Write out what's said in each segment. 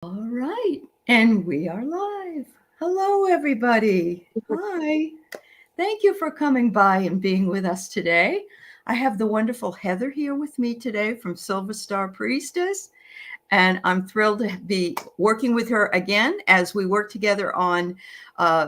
All right, and we are live. Hello, everybody. Hi. Thank you for coming by and being with us today. I have the wonderful Heather here with me today from Silver Star Priestess, and I'm thrilled to be working with her again as we work together on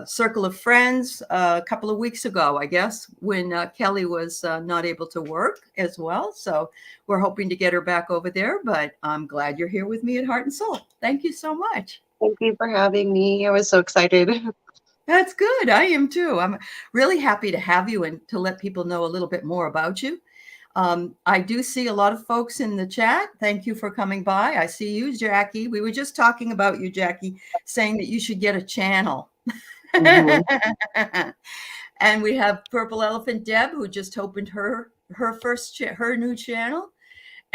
Circle of Friends a couple of weeks ago, I guess, when Kelly was not able to work as well. So we're hoping to get her back over there, but I'm glad you're here with me at Heart and Soul. Thank you so much. Thank you for having me. I was so excited. That's good. I am too. I'm really happy to have you and to let people know a little bit more about you. I do see a lot of folks in the chat. Thank you for coming by. I see you, Jackie. We were just talking about you, Jackie, saying that you should get a channel. Mhm. And we have Purple Elephant Deb, who just opened her new channel.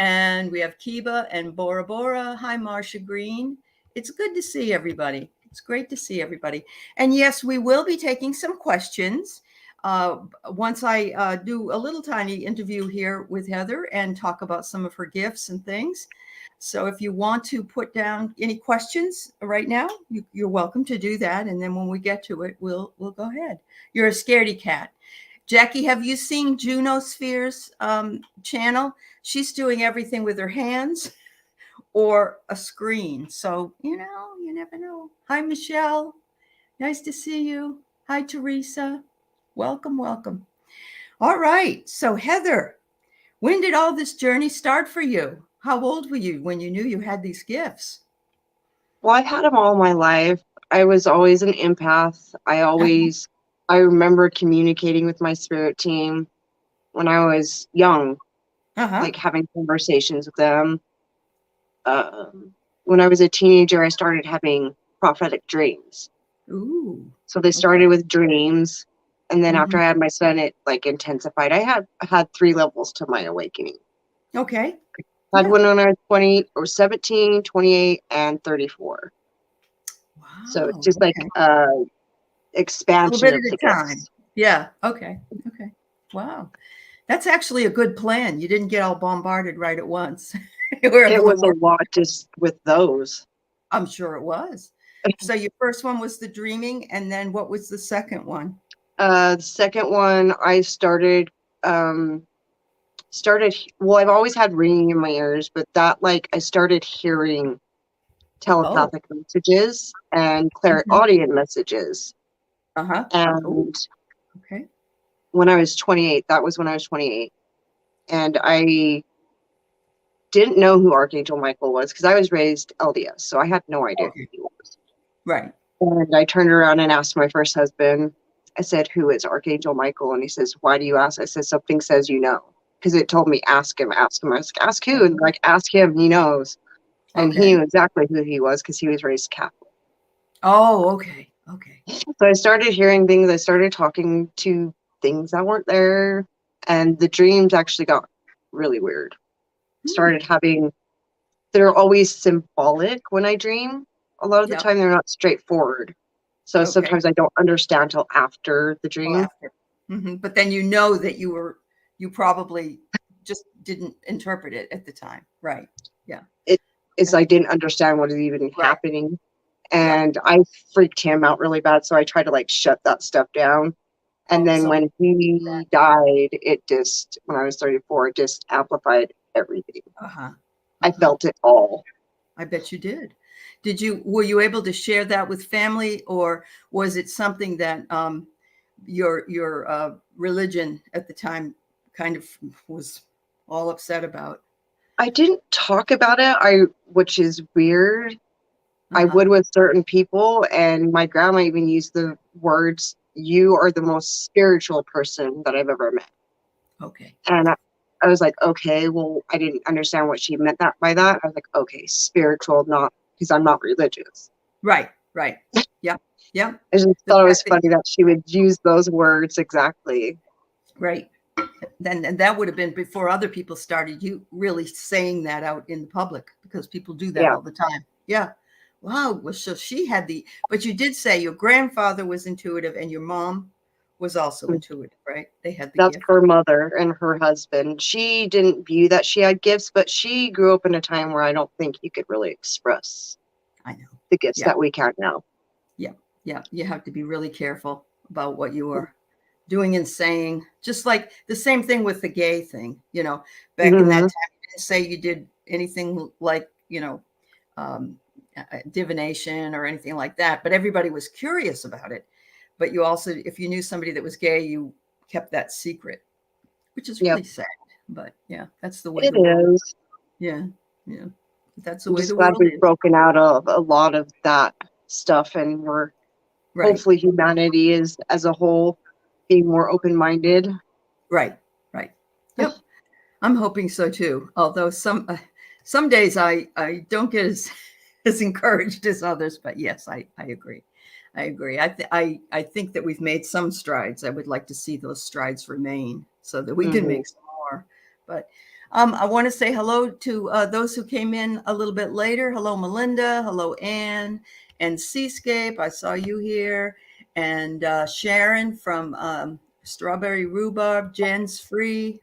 And we have Kiba and Bora Bora. Hi, Marsha Green. It's good to see everybody. It's great to see everybody. And yes, we will be taking some questions once I do a little tiny interview here with Heather and talk about some of her gifts and things. So if you want to put down any questions right now, you're welcome to do that. And then when we get to it, we'll go ahead. You're a scaredy cat. Jackie, have you seen Juno Sphere's channel? She's doing everything with her hands or a screen. So, you never know. Hi, Michelle. Nice to see you. Hi, Teresa. Welcome, welcome. All right. So, Heather, when did all this journey start for you? How old were you when you knew you had these gifts? Well, I've had them all my life. I was always an empath. I remember communicating with my spirit team when I was young, Uh-huh. like having conversations with them. When I was a teenager, I started having prophetic dreams. Ooh. So they Okay. started with dreams. And then Mm-hmm. after I had my son, it like intensified. I had 3 levels to my awakening. Okay. I had Yeah. one when I was 20 or 17, 28, and 34. So it's Wow. just like Okay. A little expansion bit at of the a time. gifts. Yeah. Okay. Okay. Wow. That's actually a good plan. You didn't get all bombarded right at once. You were It able to was a work. lot just with those. I'm sure it was. So your first one was the dreaming, and then what was the second one? The second one, I well, I've always had ringing in my ears, but that like I started hearing Oh. telepathic messages and Hmm. clairaudient messages. Uh-huh. Oh, And okay. when I was 28, that was when I was 28, and I didn't know who Archangel Michael was because I was raised LDS, so I had no idea who Okay. he was. Right. And I turned around and asked my first husband, I said, "Who is Archangel Michael?" And he says, "Why do you ask?" I said, "Something says you know." Because it told me, ask him, ask him. I was like, ask who? And like, ask him, he knows. And he Okay. knew exactly who he was because he was raised Catholic. Oh, okay. Okay. So I started hearing things. I started talking to things that weren't there. And the dreams actually got really weird. Hmm. Started having, they're always symbolic when I dream. A lot of the Yep. time, they're not straightforward. So Okay. sometimes I don't understand till after the Well, dream. after. But then you know that you probably just didn't interpret it at the time. Right. Yeah. It is, Okay. I didn't understand what is even Right. happening. Yep. And I freaked him out really bad. So I tried to like shut that stuff down. And Oh, then so when he died, it just, when I was 34, it just amplified everything. uh-huh. I Uh-huh. felt it all. I bet you did. Were you able to share that with family, or was it something that your religion at the time kind of was all upset about? I didn't talk about it, which is weird. I Uh-huh. would with certain people, and my grandma even used the words, "You are the most spiritual person that I've ever met." Okay. And I was like, okay, well, I didn't understand what she meant that by that. I was like, okay, spiritual, not because I'm not religious. Right, right. Yep, yep. I just The thought it was fact that funny that she would use those words exactly. right. Then and that would have been before other people started you really saying that out in the public, because people do that Yeah, all the time. Yeah. Wow. Well, so she had but you did say your grandfather was intuitive and your mom was also intuitive, right? They had the that's gift. her mother and her husband. She didn't view that she had gifts, but she grew up in a time where I don't think you could really express. I know. the gifts Yeah. that we can now. Yeah. You have to be really careful about what you are doing and saying. Just like the same thing with the gay thing, back in that Mhm. time, you didn't say you did anything like, divination or anything like that, but everybody was curious about it. But you also, if you knew somebody that was gay, you kept that secret, which is Yep, really sad. But yeah, that's the way it the world. is. Yeah, yeah, that's the I'm way just the glad world we've is. broken out of a lot of that stuff, and we're Right, hopefully humanity is as a whole being more open-minded. right, right. Yep, I'm hoping so too. Although some days I don't get as as encouraged as others, but yes, I agree. I agree. I think that we've made some strides. I would like to see those strides remain so that we can Mhm. make some more. But I want to say hello to those who came in a little bit later. Hello, Melinda. Hello, Anne and Seascape. I saw you here. And Sharon from Strawberry Rhubarb, Jen's Free.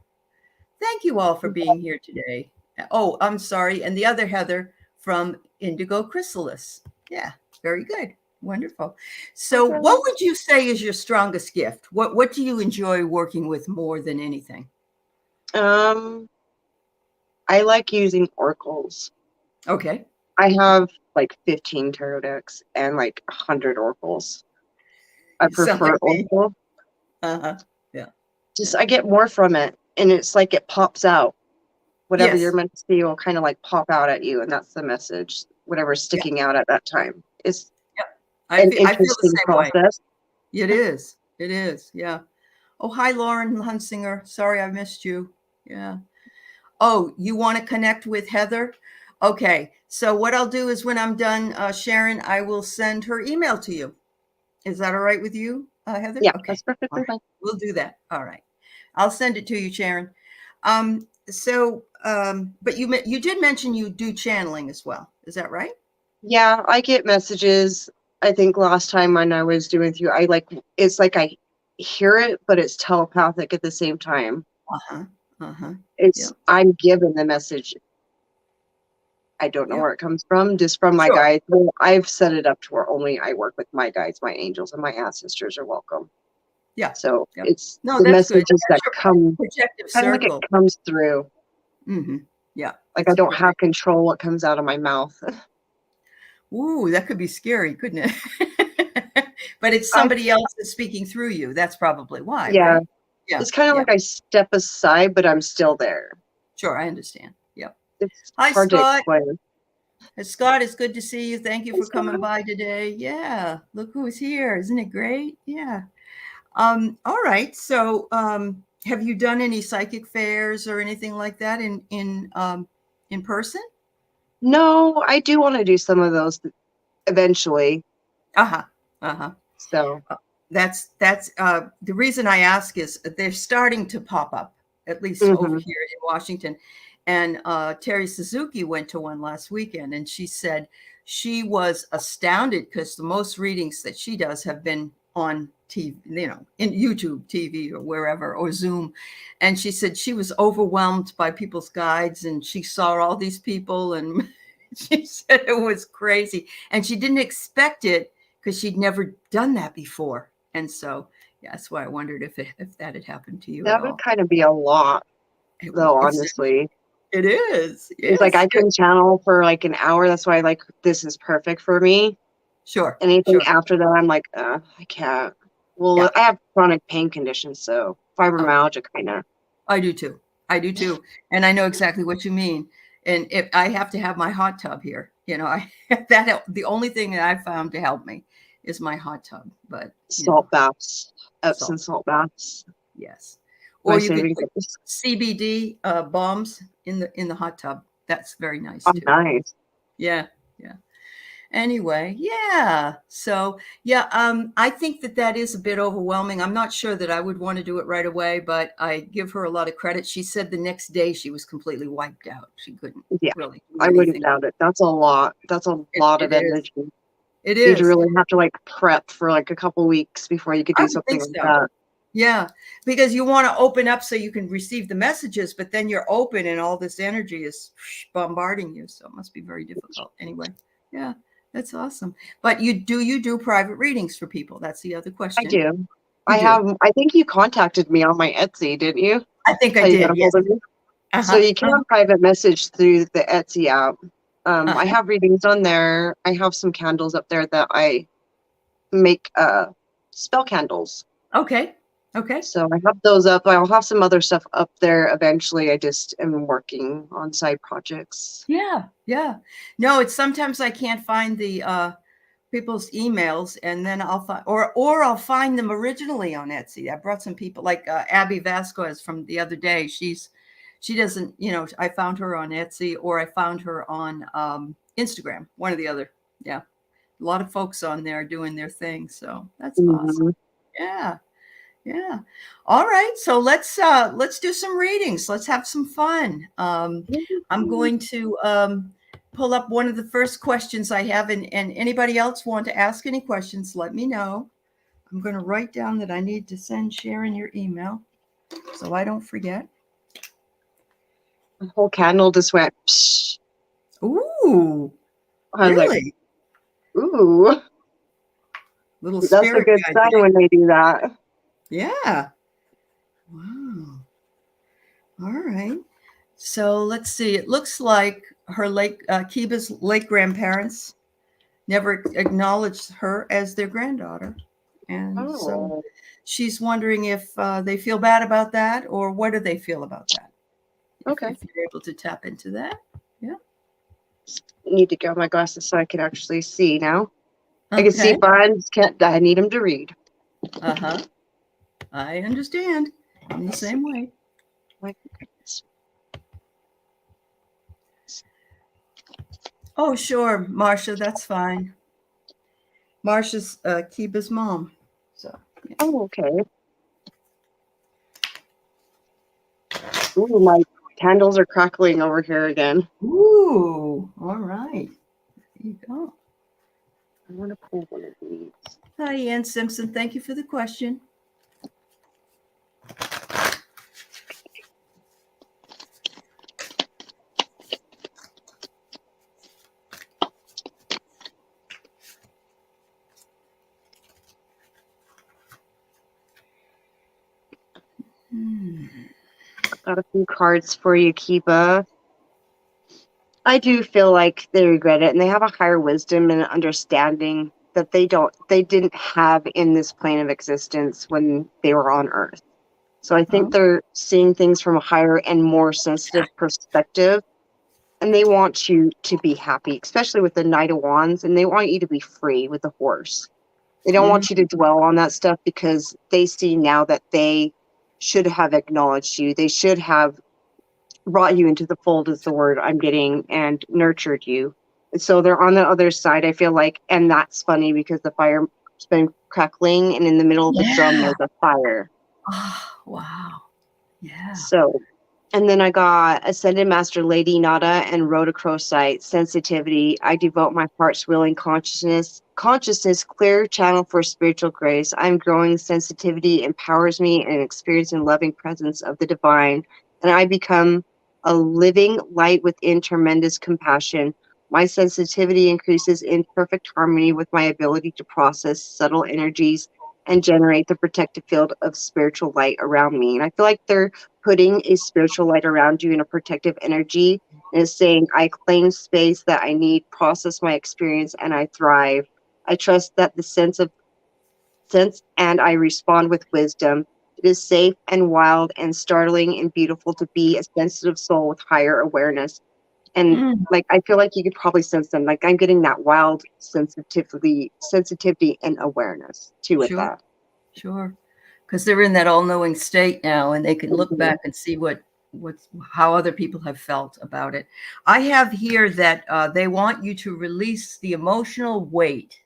Thank you all for being here today. Oh, I'm sorry. And the other Heather from Indigo Chrysalis. Yeah, very good. Wonderful. So, what would you say is your strongest gift? What do you enjoy working with more than anything? Um, I like using oracles. Okay. I have like 15 tarot decks and like 100 oracles. I You sound prefer like me. oracle. Uh-huh. Yeah. Just Yeah. I get more from it, and it's like it pops out. Whatever you're Yes. meant to see will kind of like pop out at you, and that's the message. Whatever's Yeah. sticking out at that time. It's Yeah. an I feel the interesting same way. process. It is. It is. Yeah. Oh, hi, Lauren Hunsinger. Sorry I missed you. Yeah. Oh, you want to connect with Heather? Okay. So what I'll do is when I'm done, Sharon, I will send her email to you. Is that all right with you, Heather? Yeah, Okay. that's All perfectly right. fine. We'll do that. All right. I'll send it to you, Sharon. But you did mention you do channeling as well. Is that right? Yeah, I get messages. I think last time when I was doing through, I like it's like I hear it, but it's telepathic at the same time. Uh-huh. Uh-huh. It's Yep. I'm given the message. I don't know Yep. where it comes from, just from my Sure. guides. Well, I've set it up to where only I work with my guides, my angels, and my ancestors are welcome. Yeah. So Yep. it's No, the that's good. messages that That's your come protective kind of like it circle. comes through. Mm-hmm. Yeah. Like I That's don't very. have control what comes out of my mouth. Ooh, that could be scary, couldn't it? But it's I somebody else that's speaking through you. That's probably why, Yeah, right? Yeah. it's kind of Yeah. like I step aside, but I'm still there. Sure. I understand. Yep. It's Hi, hard to Scott. explain. Scott, it's good to see you. Thank you for It's coming not- by today. Yeah. Look who's here. Isn't it great? Yeah. All right. So, have you done any psychic fairs or anything like that in person? No, I do want to do some of those eventually. Uh-huh. Uh-huh. So, That's the reason I ask is they're starting to pop up, at least over mhm. here in Washington. And Terry Suzuki went to one last weekend, and she said she was astounded because the most readings that she does have been on TV, in YouTube TV or wherever, or Zoom. And she said she was overwhelmed by people's guides, and she saw all these people, and she said it was crazy, and she didn't expect it because she'd never done that before. And so, yeah, that's why I wondered if that had happened to you at That would all. kind of be a lot, though, honestly. It is. It's like Yes. I can channel for like an hour. That's why like this is perfect for me. Sure. Anything Sure. after that, I'm like, I can't. Well, Yeah. I have chronic pain conditions, so Okay. fibromyalgia kind of. I do too. I do too. And I know exactly what you mean. And if I have to have my hot tub here, I the only thing that I found to help me is my hot tub. But Salt baths, Epsom salt. salt baths. Yes. My Or you could saving put grace. CBD bombs in the hot tub. That's very nice Oh, too. nice. Yeah. Yeah. Anyway, yeah. So, yeah, I think that is a bit overwhelming. I'm not sure that I would want to do it right away, but I give her a lot of credit. She said the next day she was completely wiped out. She couldn't Yeah, really do I wouldn't anything. doubt it. That's a lot. That's a lot It of is. energy. It You'd is. really have to like prep for like a couple weeks before you could I do would something think like so. that. Yeah, because you want to open up so you can receive the messages, but then you're open and all this energy is bombarding you. So it must be very difficult. Anyway, yeah, That's awesome. But you do private readings for people? That's the other I question. do. You do. I think you contacted me on my Etsy, didn't you? I think I How you got did. a Yes. hold of me? So Uh-huh. you can private message through the Etsy app. I Uh-huh. have readings on there. I have some candles up there that I make spell candles. Okay. Okay. So I have those up. I'll have some other stuff up there eventually. I just am working on side projects. Yeah. Yeah. No, it's sometimes I can't find the people's emails, and then I'll find or I'll find them originally on Etsy. I brought some people like Abby Vasquez from the other day. She doesn't, I found her on Etsy, or I found her on Instagram, one or the other. Yeah. A lot of folks on there doing their thing. So that's awesome. Mhm. Yeah. Yeah. All right. So let's do some readings. Let's have some fun. I'm going to pull up one of the first questions I have, and anybody else want to ask any questions, let me know. I'm going to write down that I need to send Sharon your email so I don't forget. The whole candle just went psh. Ooh, I was like, really? ooh, Little that's a spirit good guide. sign when they do that. Yeah. Wow. All right. So let's see. It looks like her Kiba's late grandparents never acknowledged her as their granddaughter. And so Oh, she's wondering if they feel bad about that, or what do they feel about that? okay. If you're able to tap into that. Yeah. Need to get my glasses so I can actually see now. I can see Okay. fine. Just can't. I need them to read. Uh-huh. I understand. I'm the same way. My goodness. Oh, sure, Marcia, that's fine. Marcia's Kiba's mom. So, yeah. Oh, okay. Ooh, my candles are crackling over here again. Ooh, all right. There you go. I want to pull one of these. Hi, Ann Simpson. Thank you for the question. Got a few cards for you, Kiba. I do feel like they regret it, and they have a higher wisdom and understanding that they didn't have in this plane of existence when they were on Earth. So I think Oh, they're seeing things from a higher and more sensitive perspective, and they want you to be happy, especially with the Knight of Wands, and they want you to be free with the horse. They don't mm, want you to dwell on that stuff because they see now that they should have acknowledged you. They should have brought you into the fold is the word I'm getting and nurtured you. And so they're on the other side, I feel like, and that's funny because the fire's been crackling and in the middle of the drum yeah. there's a fire. Oh, wow. Yeah. So and then I got Ascended Master Lady Nada and Rhodochrosite, sensitivity. I devote my heart's willing consciousness, clear channel for spiritual grace. I'm growing sensitivity, empowers me and experiencing loving presence of the divine. And I become a living light within tremendous compassion. My sensitivity increases in perfect harmony with my ability to process subtle energies and generate the protective field of spiritual light around me. And I feel like they're putting a spiritual light around you in a protective energy and is saying, I claim space that I need, process my experience, and I thrive. I trust that the sense and I respond with wisdom. It is safe and wild and startling and beautiful to be a sensitive soul with higher awareness. And Mm, like I feel like you could probably sense them. Like I'm getting that wild sensitivity and awareness too with sure. that. Sure. Because they're in that all-knowing state now, and they can look Mhm. back and see what's how other people have felt about it. I have here that they want you to release the emotional weight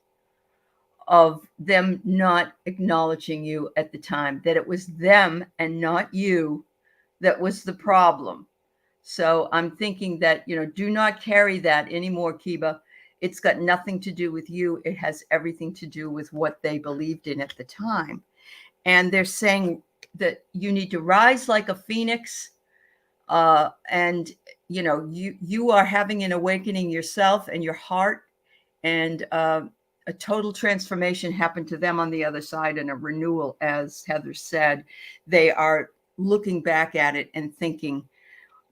of them not acknowledging you at the time, that it was them and not you that was the problem. So I'm thinking that, do not carry that anymore, Kiba. It's got nothing to do with you. It has everything to do with what they believed in at the time. And they're saying that you need to rise like a phoenix, and you are having an awakening yourself, and your heart and a total transformation happened to them on the other side, and a renewal, as Heather said. They are looking back at it and thinking,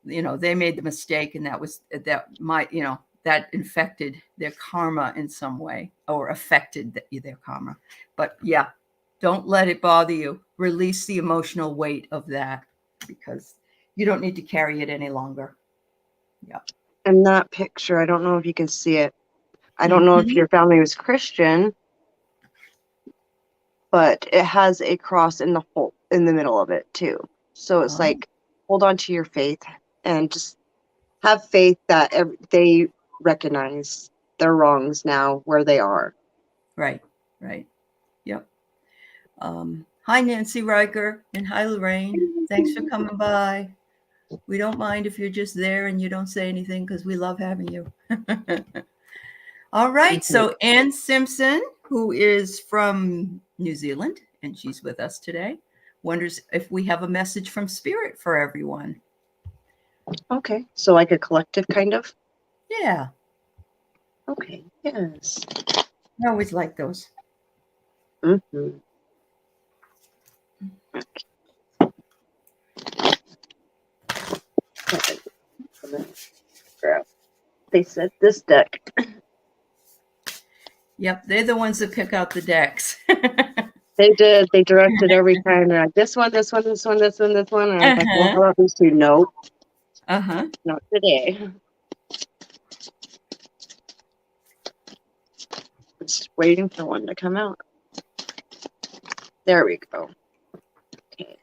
they made the mistake, and that infected their karma in some way, or affected their karma. But yeah, don't let it bother you. Release the emotional weight of that, because you don't need to carry it any longer. Yeah. And that picture, I don't know if you can see it. I don't know if your family was Christian, but it has a cross in the middle of it too. So it's like, hold on to your faith and just have faith that they recognize their wrongs now where they are. Right. Yep. Hi, Nancy Riker, and hi, Lorraine. Thanks for coming by. We don't mind if you're just there and you don't say anything, because we love having you. All right. So Ann Simpson, who is from New Zealand, and she's with us today, wonders if we have a message from Spirit for everyone. Okay. So like a collective kind of? Yeah. Okay. Yes. I always like those. Mm-hmm. Okay. They said this deck. Yep, they're the ones that pick out the decks. They did. They directed every time. They're like, this one, this one, this one, this one, this one. And I was like, well, how about these two? Nope. Not today. Just waiting for one to come out. There we go. Okay.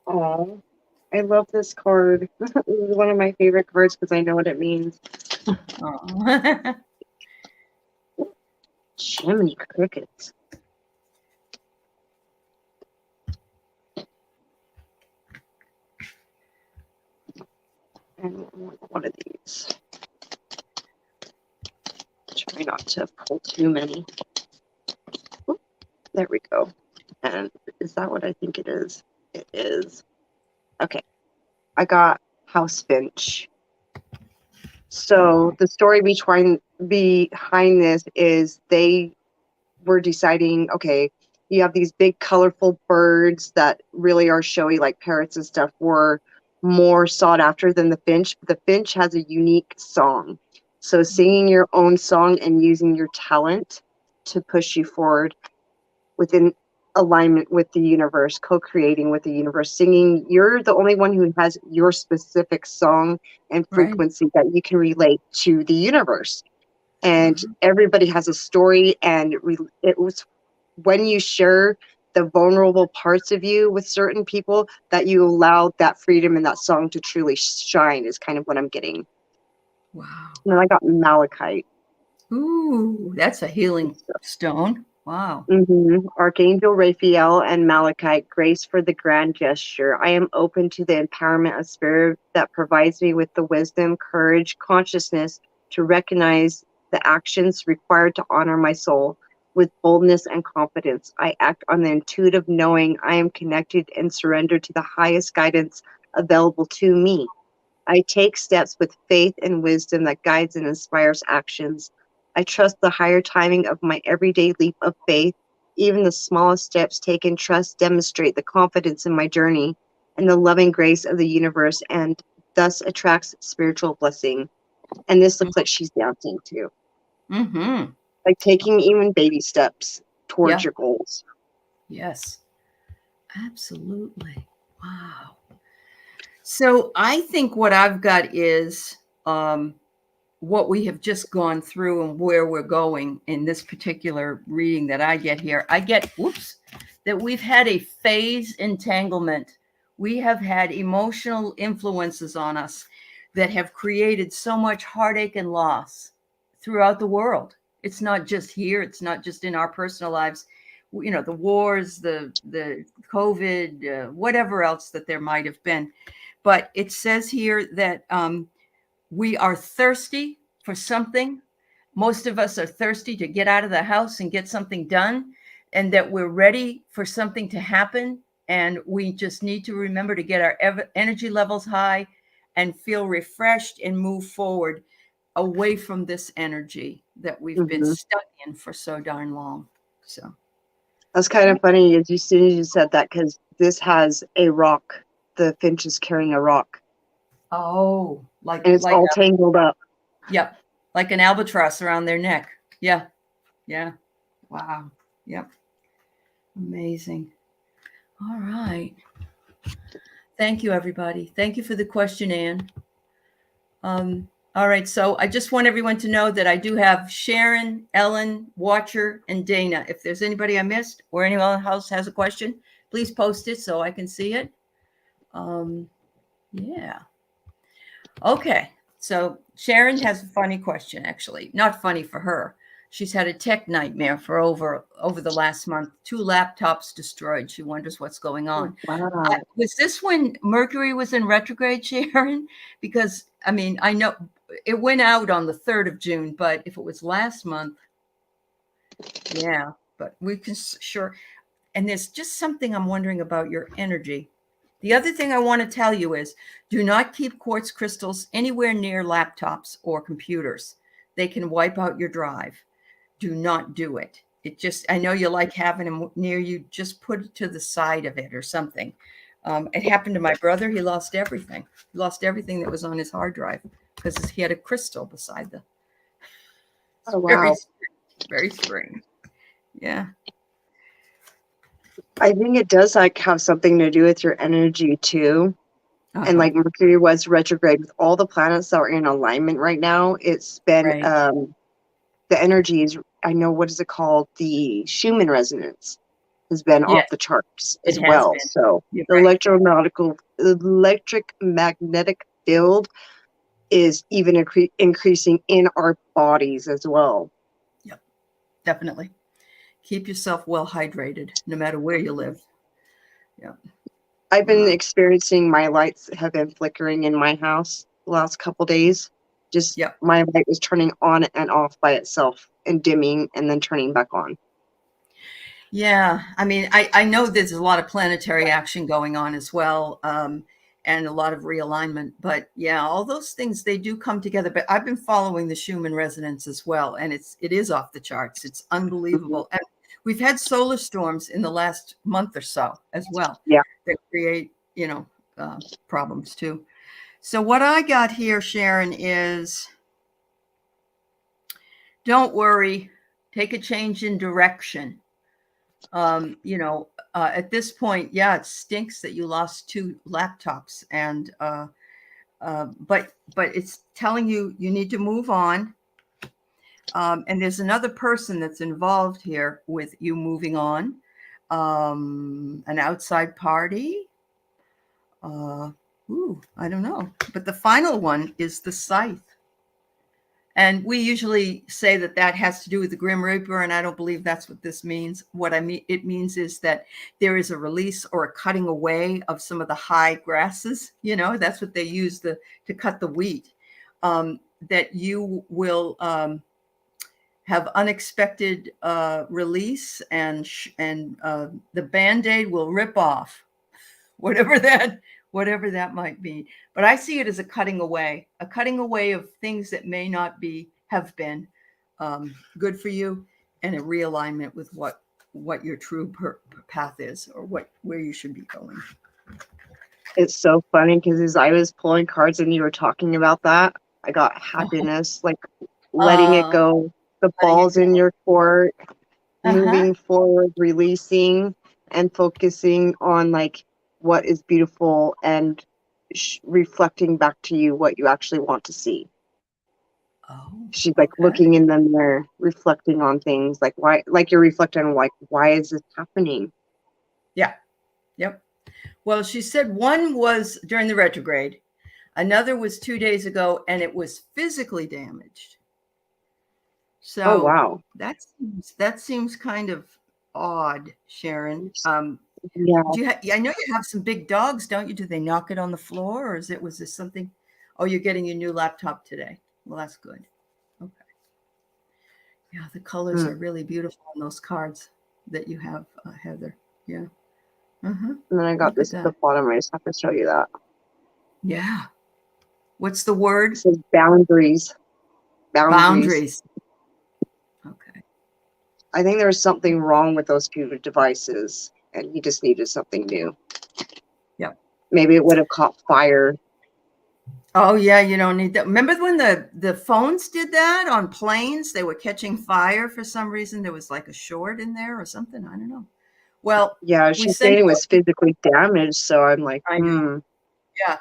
Oh, I love this card. This is one of my favorite cards because I know what it means. Jiminy crickets. I want one of these. Try not to pull too many. Oop, there we go. And is that what I think it is? It is. Okay. I got House Finch. So the story behind this is they were deciding, okay, you have these big colorful birds that really are showy, like parrots and stuff, were more sought after than the finch. But the finch has a unique song. So singing your own song and using your talent to push you forward within alignment with the universe, co-creating with the universe, singing. You're the only one who has your specific song and frequency that you can relate to the universe. And everybody has a story, and it was when you share the vulnerable parts of you with certain people that you allow that freedom and that song to truly shine, is kind of what I'm getting. Wow. And then I got malachite. Ooh, that's a healing stone. Wow. Mm-hmm. Archangel Raphael and malachite, grace for the grand gesture. I am open to the empowerment of spirit that provides me with the wisdom, courage, consciousness to recognize the actions required to honor my soul. With boldness and confidence, I act on the intuitive knowing I am connected and surrendered to the highest guidance available to me. I take steps with faith and wisdom that guides and inspires actions. I trust the higher timing of my everyday leap of faith. Even the smallest steps taken trust demonstrate the confidence in my journey and the loving grace of the universe, and thus attracts spiritual blessing. And this looks like she's dancing too. Mm-hmm. Like taking even baby steps towards your goals. Yes, absolutely. Wow. So I think what I've got is what we have just gone through and where we're going in this particular reading that I get here. I get, that we've had a phase entanglement. We have had emotional influences on us that have created so much heartache and loss throughout the world. It's not just here. It's not just in our personal lives. The wars, the COVID, whatever else that there might have been. But it says here that we are thirsty for something. Most of us are thirsty to get out of the house and get something done, and that we're ready for something to happen. And we just need to remember to get our energy levels high and feel refreshed and move forward. away from this energy that we've been stuck in for so darn long. So that's kind of funny as soon as you said that, because this has a rock. The finch is carrying a rock. Oh, and it's all tangled up. Yep. Like an albatross around their neck. Yeah. Yeah. Wow. Yep. Amazing. All right. Thank you, everybody. Thank you for the question, Anne. All right. So I just want everyone to know that I do have Sharon, Ellen, Watcher, and Dana. If there's anybody I missed or anyone else has a question, please post it so I can see it. Yeah. Okay. So Sharon has a funny question, actually. Not funny for her. She's had a tech nightmare for over the last month. 2 laptops destroyed. She wonders what's going on. Wow. Was this when Mercury was in retrograde, Sharon? Because, I mean, I know it went out on the 3rd of June, but if it was last month, yeah, but we can sure. And there's just something I'm wondering about your energy. The other thing I want to tell you is do not keep quartz crystals anywhere near laptops or computers. They can wipe out your drive. Do not do it. It just, I know you like having them near you, just put it to the side of it or something. It happened to my brother. He lost everything. He lost everything that was on his hard drive because he had a crystal beside the. Oh, wow. Very strange. Yeah. I think it does like have something to do with your energy too. Uh-huh. And like Mercury was retrograde with all the planets that are in alignment right now. It's been the energy is, I know, what is it called? The Schumann resonance has been off the charts as well. So the electric magnetic field is even increasing in our bodies as well. Yep, definitely. Keep yourself well hydrated, no matter where you live. Yeah. I've been experiencing my lights have been flickering in my house the last couple days. Just my light was turning on and off by itself and dimming and then turning back on. Yeah, I mean, I know there's a lot of planetary action going on as well, and a lot of realignment. But yeah, all those things, they do come together. But I've been following the Schumann resonance as well, and it is off the charts. It's unbelievable. And we've had solar storms in the last month or so as well. Yeah, that create problems too. So what I got here, Sharon, is don't worry, take a change in direction. At this point, yeah, it stinks that you lost 2 laptops, and but it's telling you need to move on. And there's another person that's involved here with you moving on, an outside party. I don't know, but the final one is the scythe. And we usually say that has to do with the Grim Reaper, and I don't believe that's what this means. What it means is that there is a release or a cutting away of some of the high grasses. That's what they use to cut the wheat. That you will have unexpected release, and the Band-Aid will rip off, whatever that might be. But I see it as a cutting away of things that may not have been good for you, and a realignment with what your true path is, or where you should be going. It's so funny because as I was pulling cards and you were talking about that, I got happiness, like letting it go, the balls in your court, moving forward, releasing, and focusing on like what is beautiful and reflecting back to you what you actually want to see. She's like looking in the mirror, reflecting on things like why, like you're reflecting on like, why is this happening? Yeah. Yep. Well, she said one was during the retrograde, another was 2 days ago, and it was physically damaged. So wow, that seems kind of odd, Sharon. Yeah. I know you have some big dogs, don't you? Do they knock it on the floor, or was this something? Oh, you're getting your new laptop today. Well, that's good. Okay. Yeah, the colors are really beautiful on those cards that you have, Heather. Yeah. And then I got this at the bottom. I just have to show you that. Yeah. What's the word? It says boundaries. Boundaries. Okay. I think there was something wrong with those two devices, and he just needed something new. Yep. Maybe it would have caught fire. Oh yeah, you don't need that. Remember when the phones did that on planes? They were catching fire for some reason. There was like a short in there or something. I don't know. Well, Yeah, we she's sent saying it you. was physically damaged, so I'm like, I know. Yeah,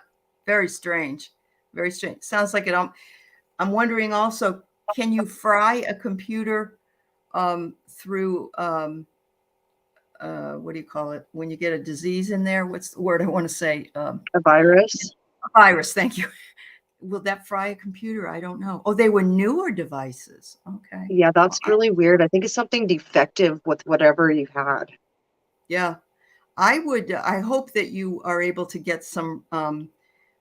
very strange. Very strange. Sounds like it. I'm wondering also, can you fry a computer through what do you call it when you get a disease in there? What's the word I want to say? a virus. A virus. Thank you. Will that fry a computer? I don't know. Oh, they were newer devices. Okay. Yeah, Well, that's really weird. I think it's something defective with whatever you had. yeah, I would. I hope that you are able to get some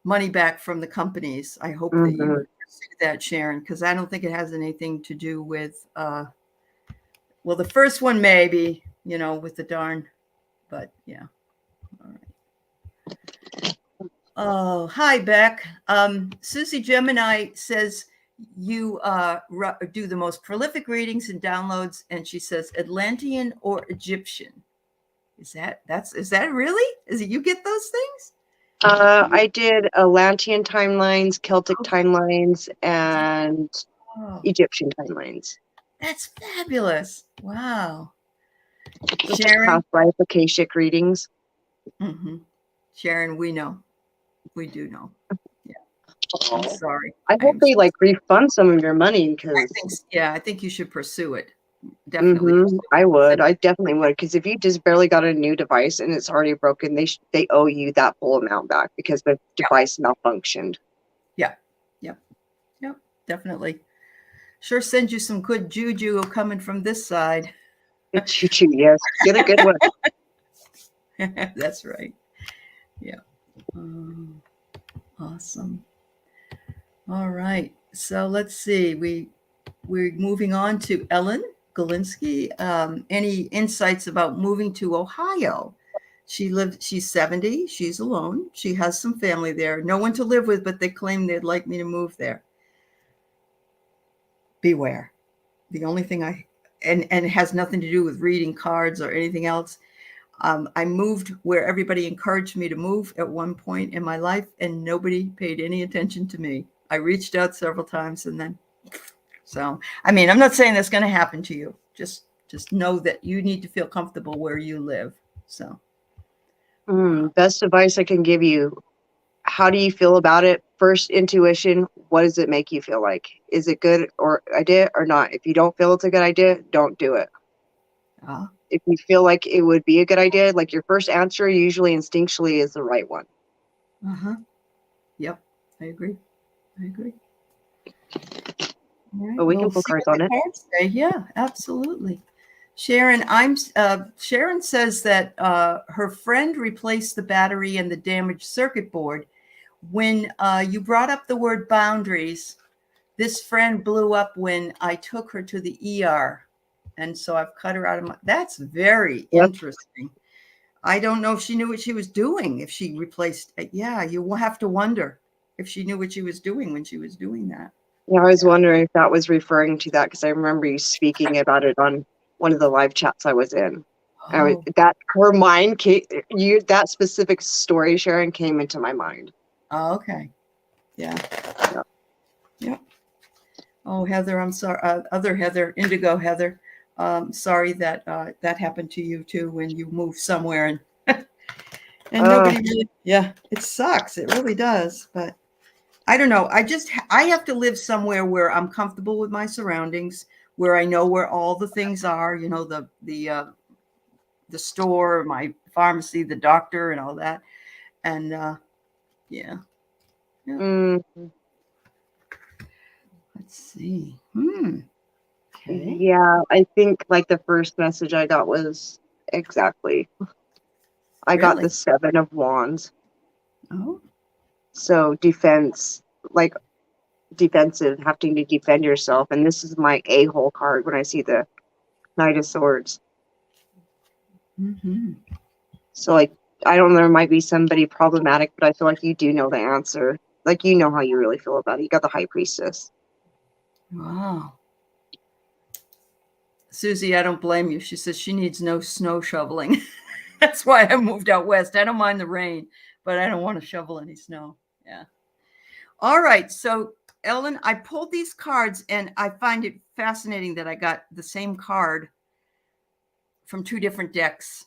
money back from the companies. I hope that you Mm-hmm. pursue that, Sharon, because I don't think it has anything to do with. Well, the first one maybe, with the darn, but yeah. All right. Oh, hi, Beck. Susie Gemini says you do the most prolific readings and downloads, and she says Atlantean or Egyptian. Is that really? Is it you get those things? I did Atlantean timelines, Celtic timelines, and Oh, Egyptian timelines. that's fabulous. Wow. Just Sharon? past life Akashic readings. Mm-hmm. Sharon, we know. We do know. Yeah. I'm sorry. I I hope am. they like refund some of your money because I think you should pursue it. Definitely pursue I it. would. I definitely would. Because if you just barely got a new device and it's already broken, they owe you that full amount back because the Yeah. device malfunctioned. Yeah. Yep. Yep. Definitely. Sure send you some good juju coming from this side. Choo-choo, yes. Get a good one. That's right. Yeah. Awesome. All right. So let's see. We're moving on to Ellen Galinsky. Any insights about moving to Ohio? She's 70. She's alone. She has some family there. No one to live with, but they claim they'd like me to move there. Beware. The only thing and it has nothing to do with reading cards or anything else. I moved where everybody encouraged me to move at one point in my life, and nobody paid any attention to me. I reached out several times, and then, so, I mean, I'm not saying that's going to happen to you. Just know that you need to feel comfortable where you live. So, Best advice I can give you. How do you feel about it? First intuition, what does it make you feel like? Is it good or idea or not? If you don't feel it's a good idea, don't do it. If you feel like it would be a good idea, like your first answer usually instinctually is the right one. Yep, I agree. All right, But we can we'll pull see cards what on the it. cards say. Yeah, absolutely. Sharon, Sharon says that her friend replaced the battery and the damaged circuit board. When you brought up the word boundaries, this friend blew up when I took her to the ER, and so I've cut her out of my. That's very interesting. I don't know if she knew what she was doing. If she replaced, yeah, you will have to wonder if she knew what she was doing when she was doing that. Yeah, I was wondering if that was referring to that because I remember you speaking about it on one of the live chats I was in. Oh. That her mind came, that specific story, Sharon, came into my mind. Oh, okay. Yeah. Yeah. Yeah. Oh, Heather, I'm sorry. Other Heather, Indigo Heather. Sorry that that happened to you too when you moved somewhere and and nobody really. Yeah, it sucks. It really does. But I don't know. I have to live somewhere where I'm comfortable with my surroundings, where I know where all the things are. The store, my pharmacy, the doctor, and all that. And yeah. Let's see. Okay. Yeah, I think like the first message I got was exactly. I got Really? the 7 of Wands. Oh. So defense, like defensive, having to defend yourself. And this is my a-hole card when I see the Knight of Swords. So like, I don't know, there might be somebody problematic, but I feel like you do know the answer. Like, you know how you really feel about it. You got the High Priestess. Wow. Susie, I don't blame you. She says she needs no snow shoveling. That's why I moved out west. I don't mind the rain, but I don't want to shovel any snow. Yeah. All right. So, Ellen, I pulled these cards and I find it fascinating that I got the same card from two different decks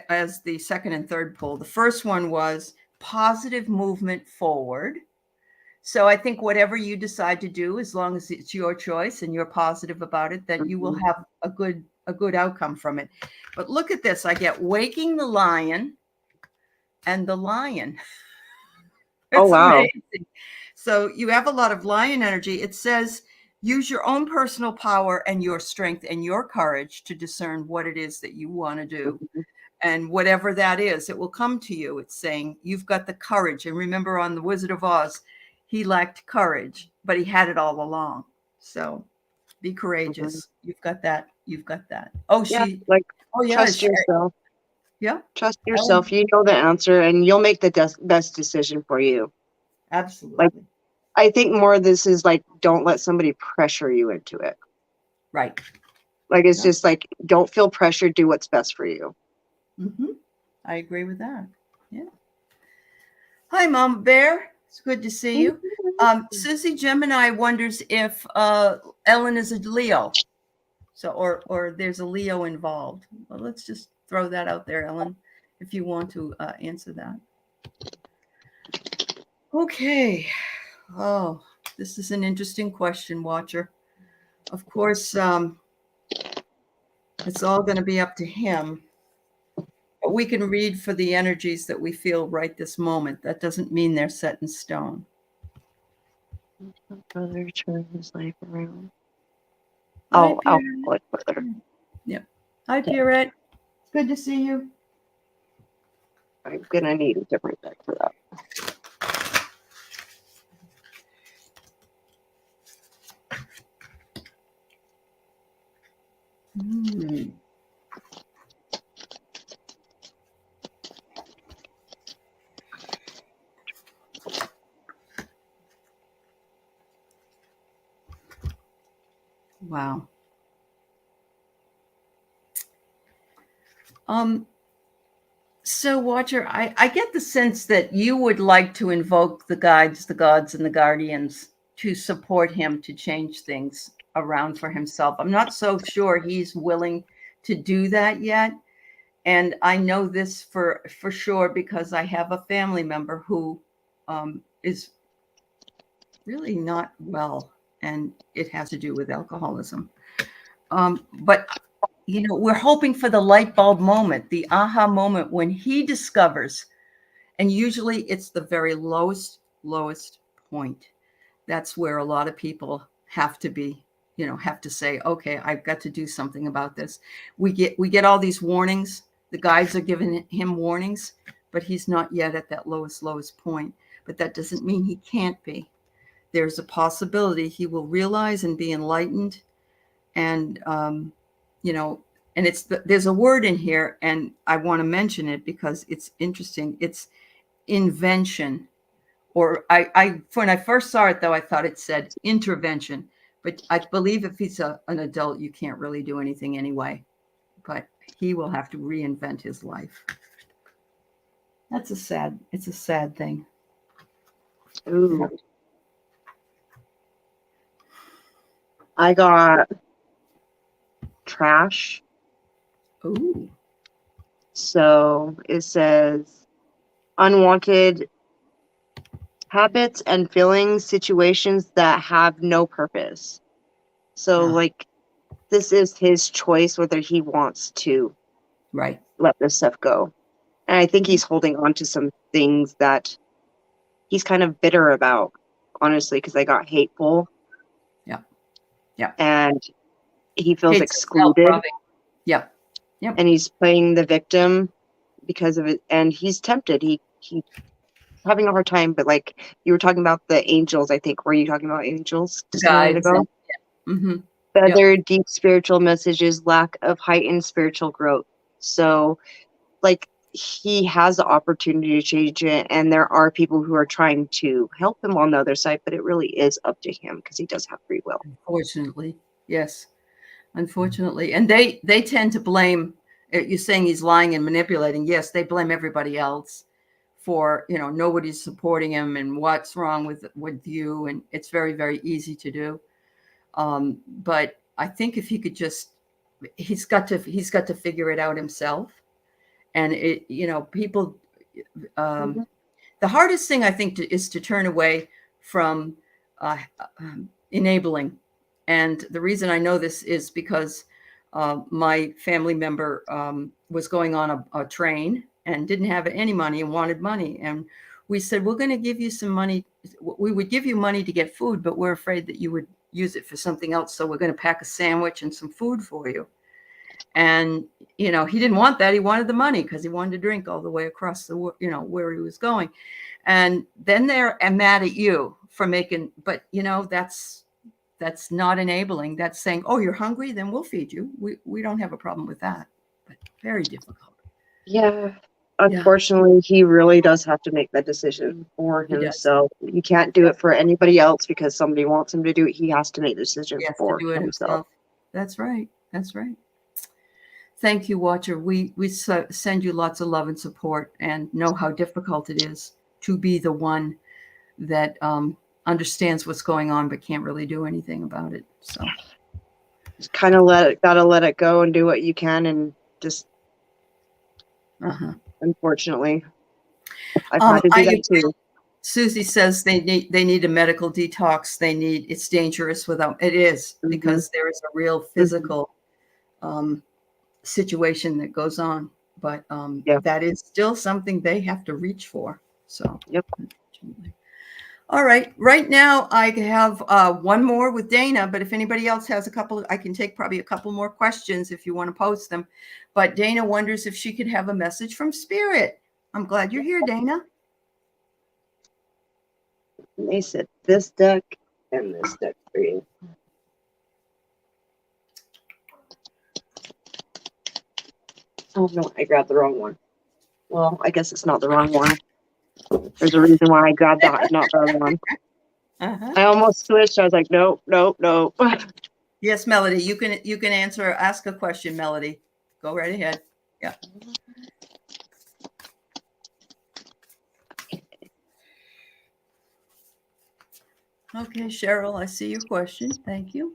as the second and third pull. The first one was positive movement forward. So I think whatever you decide to do, as long as it's your choice and you're positive about it, that you will have a good outcome from it. But look at this. I get waking the lion and the lion. Oh, wow. Amazing. So you have a lot of lion energy. It says use your own personal power and your strength and your courage to discern what it is that you want to do. And whatever that is, it will come to you. It's saying you've got the courage. And remember on The Wizard of Oz, he lacked courage, but he had it all along. So be courageous. You've got that. You've got that. Oh, Yeah, she. like Oh, yeah. trust yourself. Yeah. Trust yourself. You know the answer, and you'll make the best decision for you. Absolutely. Like, I think more of this is like, don't let somebody pressure you into it. Right. Like, it's just like, don't feel pressure. Do what's best for you. Mm-hmm. I agree with that. Yeah. Hi, Mama Bear. It's good to see you. Susie Gemini wonders if Ellen is a Leo. So, or there's a Leo involved. Well, let's just throw that out there, Ellen, if you want to answer that. Okay. Oh, this is an interesting question, Watcher. Of course, it's all going to be up to him. But we can read for the energies that we feel right this moment. That doesn't mean they're set in stone. Brother turn his life around. Hi, I'll Pierrette. click further. Yeah. Hi, Pierrette. Good to see you. I'm gonna need a different deck for that. Wow. So, Watcher, I get the sense that you would like to invoke the guides, the gods, and the guardians to support him to change things around for himself. I'm not so sure he's willing to do that yet. And I know this for sure because I have a family member who is really not well, and it has to do with alcoholism. But we're hoping for the light bulb moment, the aha moment when he discovers, and usually it's the very lowest point. That's where a lot of people have to be, have to say, okay, I've got to do something about this. We get all these warnings. The guides are giving him warnings, but he's not yet at that lowest point. But that doesn't mean he can't be. There's a possibility he will realize and be enlightened. And, and there's a word in here, and I want to mention it because it's interesting. It's invention. Or when I first saw it, though, I thought it said intervention. But I believe if he's an adult, you can't really do anything anyway. But he will have to reinvent his life. It's a sad thing. Ooh. Yeah. I got trash. Ooh. So it says unwanted habits and feelings, situations that have no purpose. So like this is his choice whether he wants to let this stuff go. And I think he's holding on to some things that he's kind of bitter about, honestly, because they got hateful. Yeah. And he feels excluded. Yeah. And he's playing the victim because of it. And he's tempted. He's having a hard time. But like you were talking about the angels, I think. Were you talking about angels just a minute ago? The other deep spiritual messages, lack of heightened spiritual growth. So like he has the opportunity to change it, and there are people who are trying to help him on the other side, but it really is up to him because he does have free will. Unfortunately, yes. Unfortunately. And they tend to blame, you're saying he's lying and manipulating. Yes, they blame everybody else for, nobody's supporting him and what's wrong with you. And it's very, very easy to do. But I think if he could just, he's got to figure it out himself. And people, Mhm. the hardest thing I think is to turn away from enabling. And the reason I know this is because my family member was going on a train and didn't have any money and wanted money. And we said, we're going to give you some money. We would give you money to get food, but we're afraid that you would use it for something else. So we're going to pack a sandwich and some food for you. And, he didn't want that. He wanted the money because he wanted to drink all the way across the, where he was going. And then they're mad at you for making, but that's not enabling. That's saying, oh, you're hungry, then we'll feed you. We don't have a problem with that, but very difficult. Yeah. Unfortunately, he really does have to make that decision for He does. himself. He can't do it for anybody else because somebody wants him to do it. He has to make the decision He has to for do it himself. That's right. That's right. Thank you, Watcher. We send you lots of love and support, and know how difficult it is to be the one that understands what's going on but can't really do anything about it. So Just kind of gotta let it go and do what you can, and just unfortunately, I've had to do that too. Susie says they need a medical detox. It's dangerous without it is because there is a real physical situation that goes on, but that is still something they have to reach for. So all right. Right now, I have one more with Dana, but if anybody else has a couple, I can take probably a couple more questions if you want to post them. But Dana wonders if she could have a message from Spirit. I'm glad you're here, Dana. They said this deck and this deck for you. Oh no, I grabbed the wrong one. Well, I guess it's not the wrong one. There's a reason why I grabbed that, not the other one. I almost switched. I was like, nope. Yes, Melody, you can ask a question, Melody. Go right ahead. Yeah. Okay, Cheryl, I see your question. Thank you.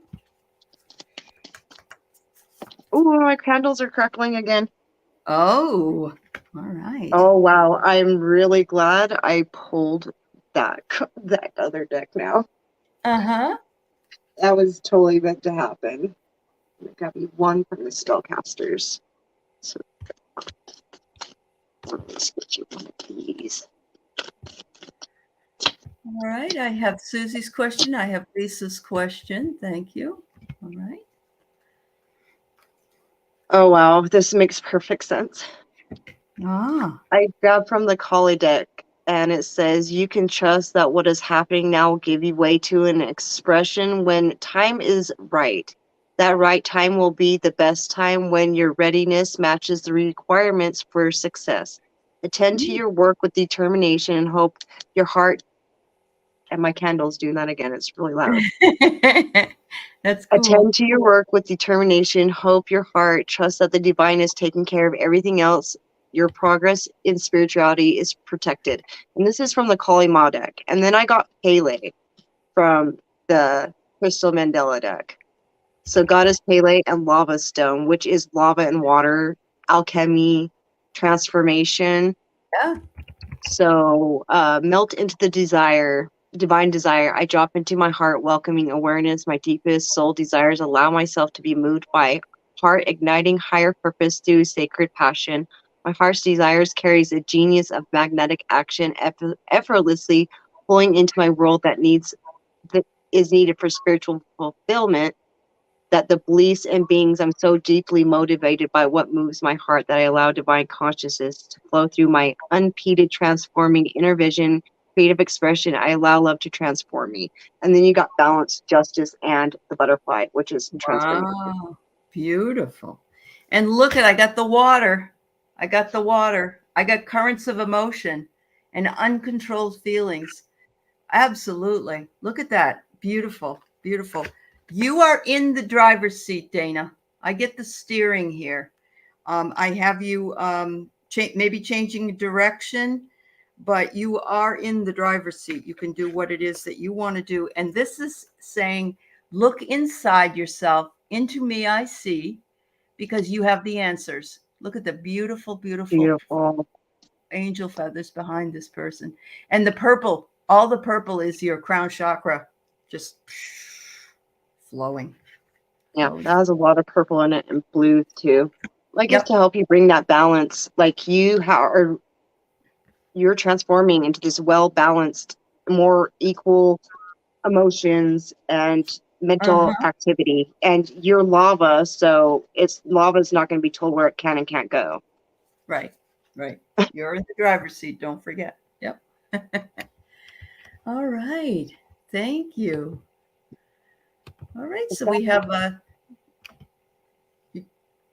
Oh, my candles are crackling again. Oh, all right. Oh, wow. I'm really glad I pulled that other deck now. That was totally meant to happen. There got to be one from the Spellcasters. So let's get you one of these. All right. I have Susie's question. I have Lisa's question. Thank you. All right. Oh, wow. This makes perfect sense. I grabbed from the Kali deck, and it says, you can trust that what is happening now will give you way to an expression when time is right. That right time will be the best time when your readiness matches the requirements for success. Attend to your work with determination and hope your heart, and my candle's doing that again. It's really loud. That's cool. Attend to your work with determination, hope your heart, trust that the divine is taking care of everything else. Your progress in spirituality is protected. And this is from the Kali Ma deck. And then I got Pele from the Crystal Mandela deck. So Goddess Pele and Lava Stone, which is lava and water, alchemy, transformation. Yeah. So melt into the divine desire. I drop into my heart, welcoming awareness. My deepest soul desires allow myself to be moved by heart, igniting higher purpose through sacred passion. My heart's desires carries a genius of magnetic action, effortlessly pulling into my world that is needed for spiritual fulfillment. That the beliefs and beings I'm so deeply motivated by what moves my heart that I allow divine consciousness to flow through my unimpeded, transforming inner vision, creative expression. I allow love to transform me. And then you got balance, justice, and the butterfly, which is transformation. Wow, beautiful. And look I got the water. I I got currents of emotion and uncontrolled feelings. Absolutely. Look at that. Beautiful. Beautiful. You are in the driver's seat, Dana. I get the steering here. I have you maybe changing direction, but you are in the driver's seat. You can do what it is that you want to do. And this is saying, look inside yourself. Into me, I see, because you have the answers. Look at the beautiful, beautiful Beautiful. angel feathers behind this person. And the purple, all the purple is your crown chakra, just flowing. Yeah, Flows. that has a lot of purple in it and blues too. Like it's Yep. to help you bring that balance. Like you're transforming into this well balanced, more equal emotions and mental Uh-huh. activity. And you're lava, so lava's not going to be told where it can and can't go. Right. Right. You're in the driver's seat. Don't forget. Yep. All right. Thank you. All right. So we have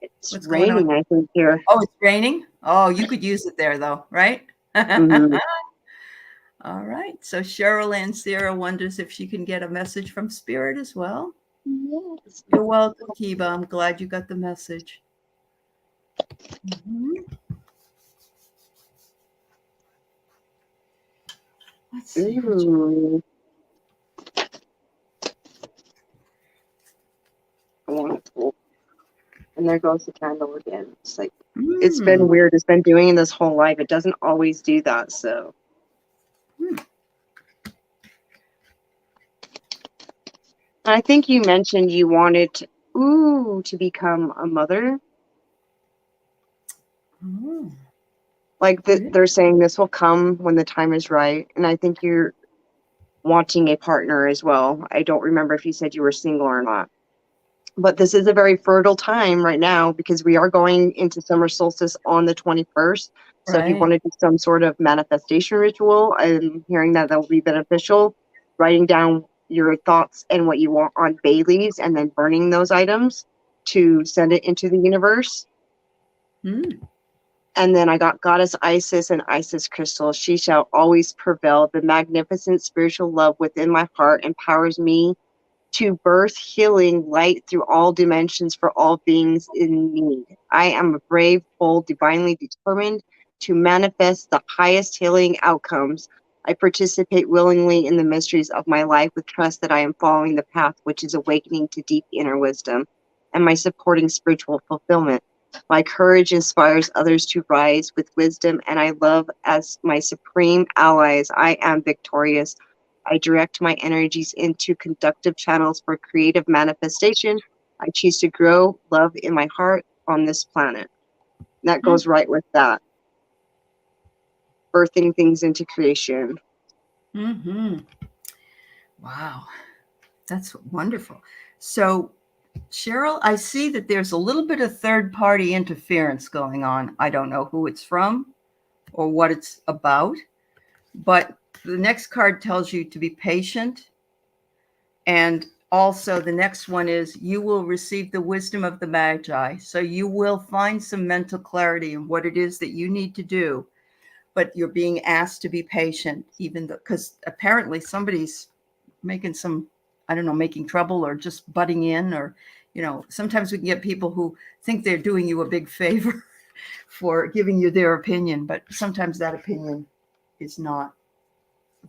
It's what's going on? raining, I think, here. Oh, it's raining. Oh, you could use it there though, right? Mhm. All right. So Cheryl Ann Sierra wonders if she can get a message from Spirit as well. Yes. You're welcome, Kiba. I'm glad you got the message. Mhm. Let's see. Ooh. Wonderful. And there goes the candle again. It's like it's been Mm. weird. It's been doing it this whole life. It doesn't always do that. So Mm. I think you mentioned you wanted to become a mother. Oh, Like really? they're saying this will come when the time is right. And I think you're wanting a partner as well. I don't remember if you said you were single or not. But this is a very fertile time right now because we are going into summer solstice on the 21st. So if you Right. want to do some sort of manifestation ritual, I'm hearing that will be beneficial. Writing down your thoughts and what you want on bay leaves and then burning those items to send it into the universe. Mm. And then I got Goddess Isis and Isis crystal. She shall always prevail. The magnificent spiritual love within my heart empowers me to birth healing light through all dimensions for all beings in need. I am a brave, bold, divinely determined to manifest the highest healing outcomes. I participate willingly in the mysteries of my life with trust that I am following the path which is awakening to deep inner wisdom and my supporting spiritual fulfillment. My courage inspires others to rise with wisdom, and I love as my supreme allies. I am victorious. I direct my energies into conductive channels for creative manifestation. I choose to grow love in my heart on this planet. And that Mm. goes right with that. Birthing things into creation. Mm-hmm. Wow. That's wonderful. So, Cheryl, I see that there's a little bit of third party interference going on. I don't know who it's from or what it's about, but the next card tells you to be patient. And also, the next one is you will receive the wisdom of the Magi. So, you will find some mental clarity in what it is that you need to do, but you're being asked to be patient, even though, because apparently somebody's making some, I don't know, making trouble or just butting in, or, sometimes we can get people who think they're doing you a big favor for giving you their opinion, but sometimes that opinion is not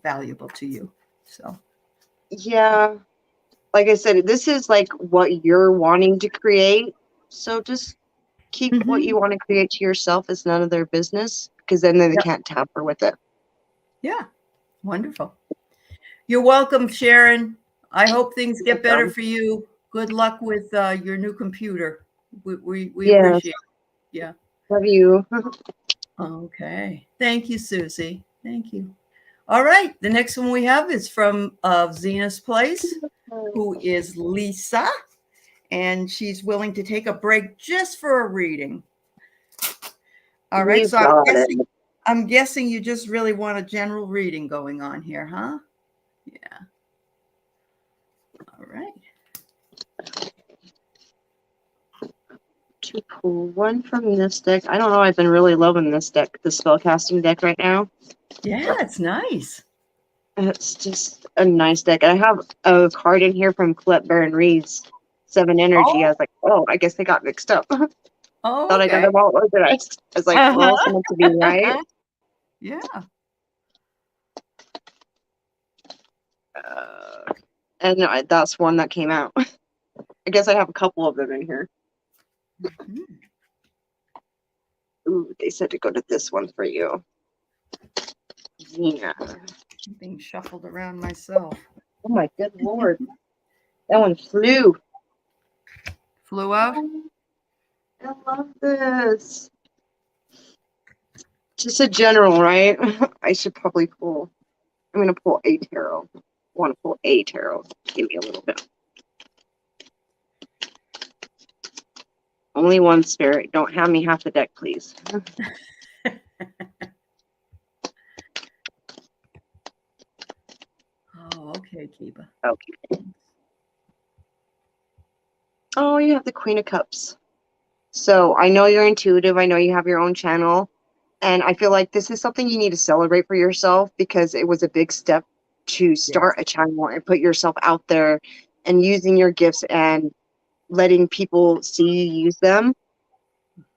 valuable to you. So, Yeah, like I said, this is like what you're wanting to create. So just keep what mm-hmm. you want to create to yourself. It's none of their business because then they Yep. can't tamper with it. Yeah, wonderful. You're welcome, Sharon. I hope things No get better problem. for you. Good luck with your new computer. We Yes, appreciate it. Yeah. love you. Okay. Thank you, Susie. Thank you. All right. The next one we have is from Zena's Place, who is Lisa, and she's willing to take a break just for a reading. All right. You So got it. I'm guessing you just really want a general reading going on here, huh? Yeah. All right. to pull one from this deck. I don't know. I've been really loving this deck, the spellcasting deck right now. Yeah, it's nice. It's just a nice deck. I have a card in here from Colette Baron Reed's 7 Energy. I was like, oh, I guess they got mixed up. Thought Oh, I got okay. them all organized. I was like, well, it's meant to be right. Yeah. And that's one that came out. I guess I have a couple of them in here. Mhm. Ooh, they said to go to this one for you. Yeah. I'm being shuffled around myself. Oh my good lord. That one flew. Flew out? I love this. Just a general, right? I should probably pull. I'm going to pull a tarot. I want to pull a tarot. Give me a little bit. Only one spirit. Don't have me half the deck, please. Oh, okay, Kiba. Okay. Oh, you have the Queen of Cups. So I know you're intuitive. I know you have your own channel. And I feel like this is something you need to celebrate for yourself because it was a big step to start a channel and put yourself out there and using your gifts and letting people see you use them.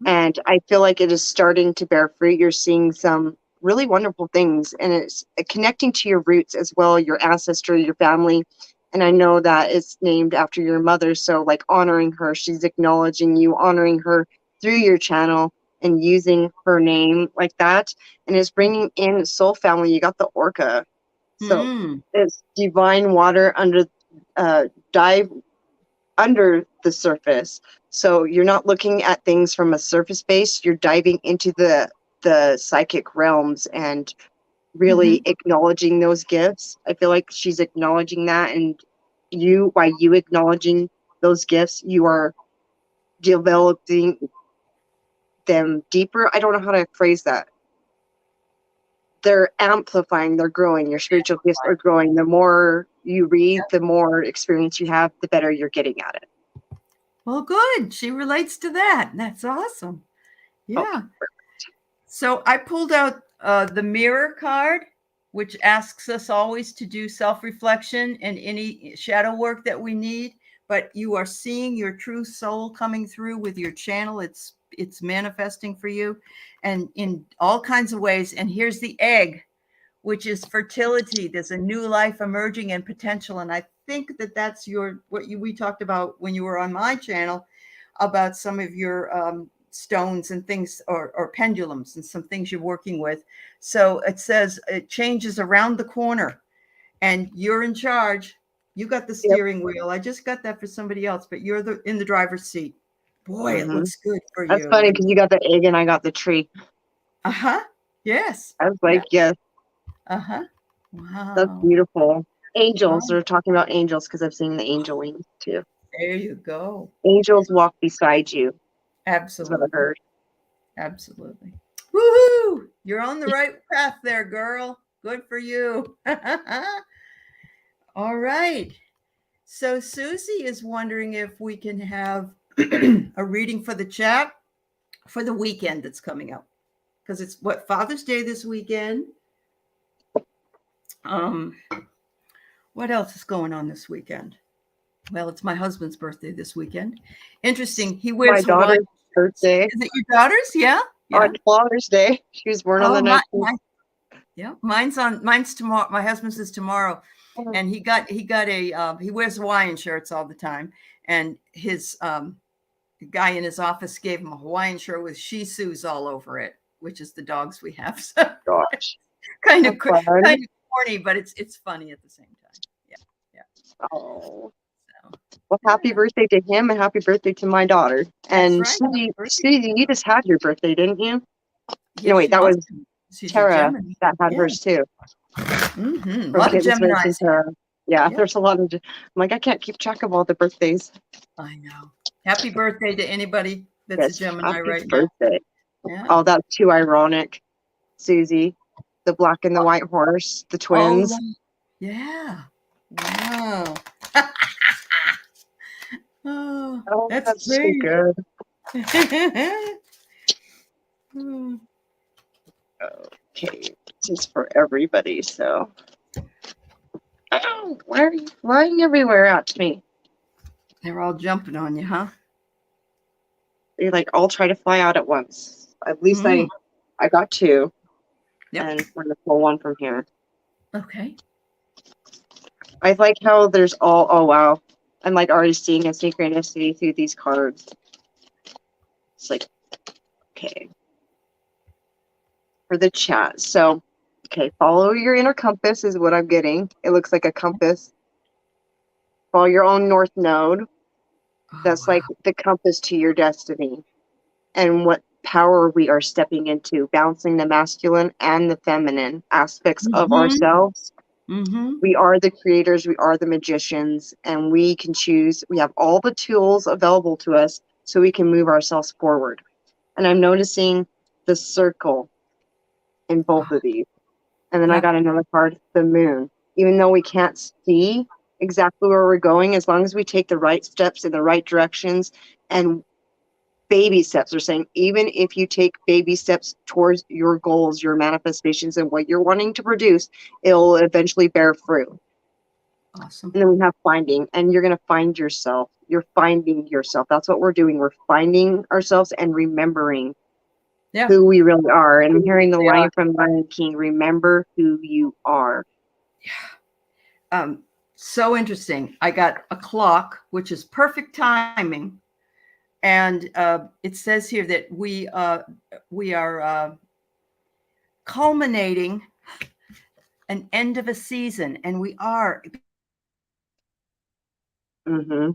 And I feel like it is starting to bear fruit. You're seeing some really wonderful things, and it's connecting to your roots as well, your ancestry, your family. And I know that it's named after your mother. So, like, honoring her, she's acknowledging you, honoring her through your channel and using her name like that. And it's bringing in soul family. You got the orca. So, it's divine water under, dive under the surface. So you're not looking at things from a surface base, you're diving into the psychic realms and really acknowledging those gifts. I feel like she's acknowledging that, and you, by you acknowledging those gifts, you are developing them deeper. I don't know how to phrase that. They're amplifying, they're growing. Your spiritual gifts are growing. The more you read, the more experience you have, the better you're getting at it. Well, good. She relates to that. That's awesome. Yeah. Okay. So I pulled out the mirror card, which asks us always to do self-reflection and any shadow work that we need. But you are seeing your true soul coming through with your channel. It's manifesting for you, and in all kinds of ways. And here's the egg, which is fertility. There's a new life emerging and potential. And I think that that's we talked about when you were on my channel about some of your stones and things, or pendulums and some things you're working with. So it says it changes around the corner and you're in charge. You got the steering wheel. I just got that for somebody else, but you're in the driver's seat. Boy, it looks good for you. That's funny because you got the egg and I got the tree. Yes. I was like, yes. Wow. That's beautiful. Angels. They're talking about angels because I've seen the angel wings too. There you go. Angels walk beside you. Absolutely. That's what I heard. Absolutely. Woohoo! You're on the right path there, girl. Good for you. All right. So Susie is wondering if we can have a reading for the chat for the weekend that's coming up. Because it's Father's Day this weekend. What else is going on this weekend? Well, it's my husband's birthday this weekend. Interesting. He wears my daughter's birthday. Is it your daughter's? Yeah. On Father's Day. She was born on the 19th. Yeah, mine's tomorrow. My husband's is tomorrow, and he wears Hawaiian shirts all the time, and his guy in his office gave him a Hawaiian shirt with Shih Tzus all over it, which is the dogs we have. So gosh, kind of corny, but it's funny at the same time. Yeah. Oh. Well, happy birthday to him and happy birthday to my daughter. And Susie, you just had your birthday, didn't you? Yes, no, wait, that was Tara that had hers too. A lot of Geminis. Yeah, there's a lot of. I'm like, I can't keep track of all the birthdays. I know. Happy birthday to anybody that's a Gemini right now. Yeah. Oh, that's too ironic, Susie. The black and the white horse, the twins. Yeah. Wow. Oh, that's so good. Hmm. Okay, this is for everybody, so. Oh, why are you flying everywhere at me? They're all jumping on you, huh? They like all try to fly out at once. At least Mm. I got two, Yep. and we're gonna pull one from here. Okay. I like how there's all. Oh wow, I'm like already seeing a synchronicity through these cards. It's like, okay, for the chat. So, okay, follow your inner compass is what I'm getting. It looks like a compass. Follow your own north node. Oh, That's like wow. the compass to your destiny and what power we are stepping into, balancing the masculine and the feminine aspects of Mm-hmm. ourselves. Mm-hmm. We are the creators, we are the magicians, and we can choose. We have all the tools available to us so we can move ourselves forward. And I'm noticing the circle in both Oh, of these. And then I yep. got another card, the moon. Even though we can't see exactly where we're going, as long as we take the right steps in the right directions and baby steps, are saying even if you take baby steps towards your goals, your manifestations, and what you're wanting to produce, it'll eventually bear fruit. Awesome. And then we have finding, and you're going to find yourself. You're finding yourself. That's what we're doing. We're finding ourselves and remembering Yeah. who we really are. And I'm hearing the They are. line from Lion King, remember who you are. So interesting. I got a clock, which is perfect timing, and it says here that we are culminating an end of a season, and we are. Mm-hmm.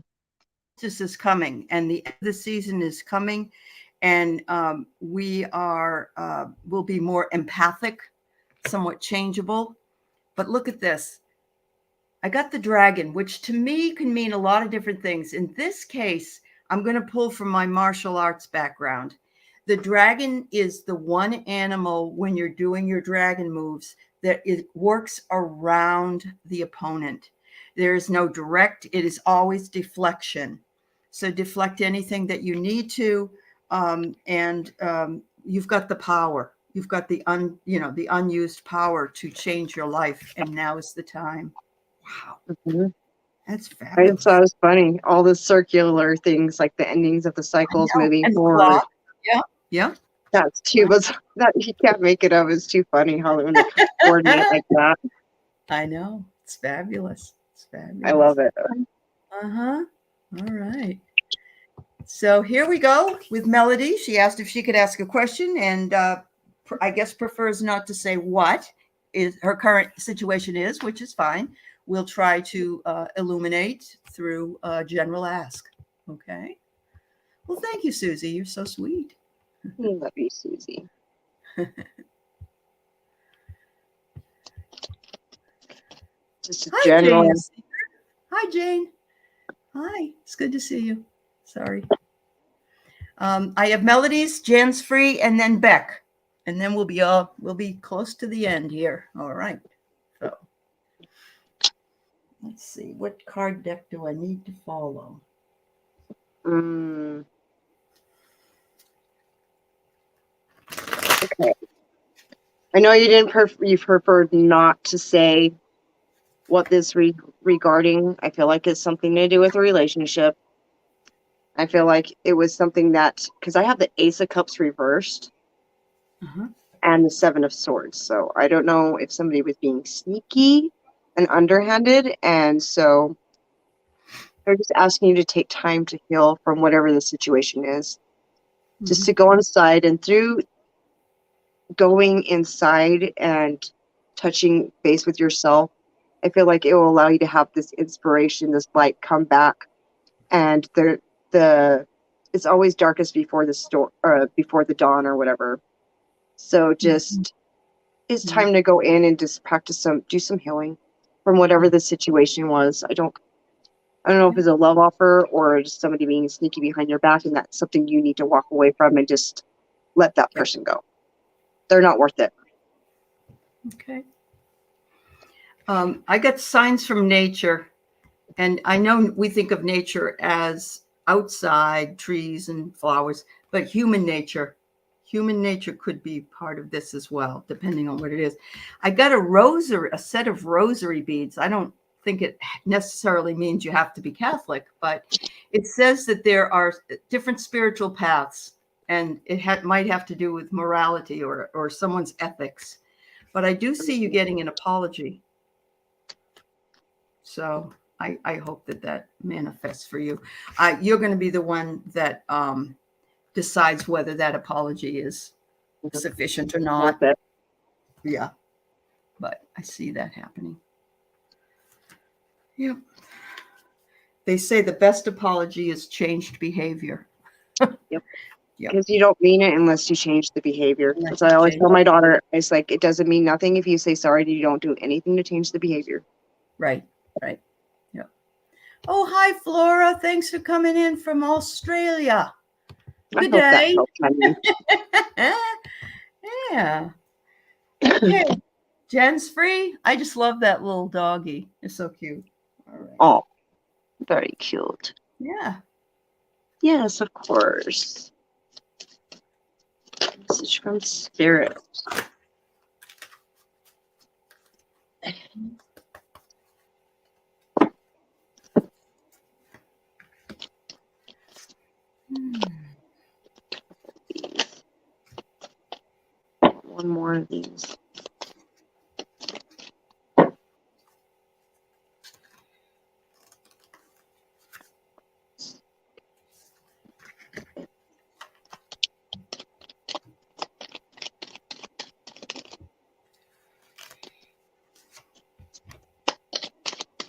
This is coming, and the end of the season is coming, and we are will be more empathic, somewhat changeable. But look at this. I got the dragon, which to me can mean a lot of different things. In this case, I'm going to pull from my martial arts background. The dragon is the one animal when you're doing your dragon moves that it works around the opponent. There is no direct, it is always deflection. So deflect anything that you need to, and you've got the power. You've got the the unused power to change your life, and now is the time. Wow, Mm-hmm. that's I just fabulous. thought it was funny. All the circular things, like the endings of the I cycles know. moving And the forward. clock. Yeah. Yeah. That's too, but that you can't make it up. It's too funny how when they coordinate like that. I know. It's fabulous. It's I fabulous. love it. Uh-huh. All right. So here we go with Melody. She asked if she could ask a question, and I guess prefers not to say what is her current situation is, which is fine. We'll try to illuminate through general ask. Okay. Well, thank you, Susie. You're so sweet. I love you, Susie. Just a Hi, Jane. general. Hi, Jane. Hi. It's good to see you. Sorry. I have Melodies, Jan's Free, and then Beck, and then we'll be close to the end here. All right. So let's see. What card deck do I need to follow? Mm, okay. I know you didn't. You preferred not to say what this regarding. I feel like it's something to do with a relationship. I feel like it was something that because I have the Ace of Cups reversed Uh-huh. and the Seven of Swords, so I don't know if somebody was being sneaky and underhanded, and so they're just asking you to take time to heal from whatever the situation is. Just Mm-hmm. to go inside, and through going inside and touching base with yourself, I feel like it will allow you to have this inspiration, this light come back, and the it's always darkest before the storm, or before the dawn, or whatever. So Mm-hmm. just it's Yeah. time to go in and just practice do some healing from whatever Yeah. the situation was. I don't know if Yeah. it's a love offer or just somebody being sneaky behind your back, and that's something you need to walk away from and just let that Yep. person go. They're not worth it. Okay. I got signs from nature, and I know we think of nature as outside, trees and flowers, but human nature could be part of this as well, depending on what it is. I got a set of rosary beads. I don't think it necessarily means you have to be Catholic, but it says that there are different spiritual paths, and it might have to do with morality or someone's ethics. But I do see you getting an apology. So I hope that manifests for you. You're going to be the one that decides whether that apology is sufficient or not. Yeah, but I see that happening. Yep. They say the best apology is changed behavior. Yep. Because you don't mean it unless you change the behavior. As I always tell my daughter, it's like, it doesn't mean nothing if you say sorry and you don't do anything to change the behavior. Right. Yeah. Oh, hi, Flora. Thanks for coming in from Australia. Good day. Yeah. Okay. Jen's free. I just love that little doggy. It's so cute. All right. Oh, very cute. Yeah. Yes, of course. Message from Spirit. One more of these.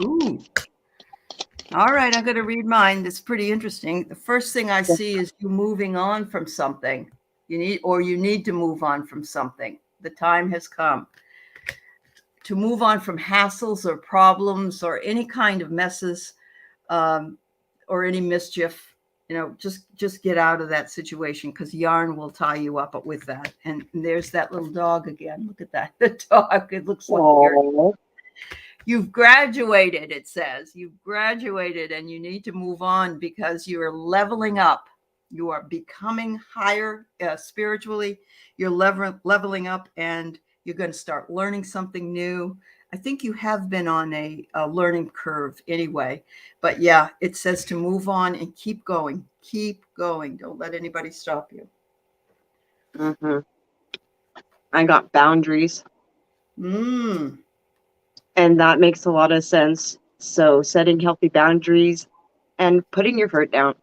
Ooh. All right, I'm going to read mine. It's pretty interesting. The first thing I see is you moving on from something. You need to move on from something. The time has come to move on from hassles or problems or any kind of messes or any mischief. Just get out of that situation, because yarn will tie you up with that. And there's that little dog again. Look at that. The dog. It looks like you've graduated, it says. You've graduated and you need to move on because you are leveling up. You are becoming higher spiritually. You're leveling up, and you're going to start learning something new. I think you have been on a learning curve anyway. But yeah, it says to move on and keep going. Keep going. Don't let anybody stop you. Mm-hmm. I got boundaries. And that makes a lot of sense. So setting healthy boundaries and putting your foot down,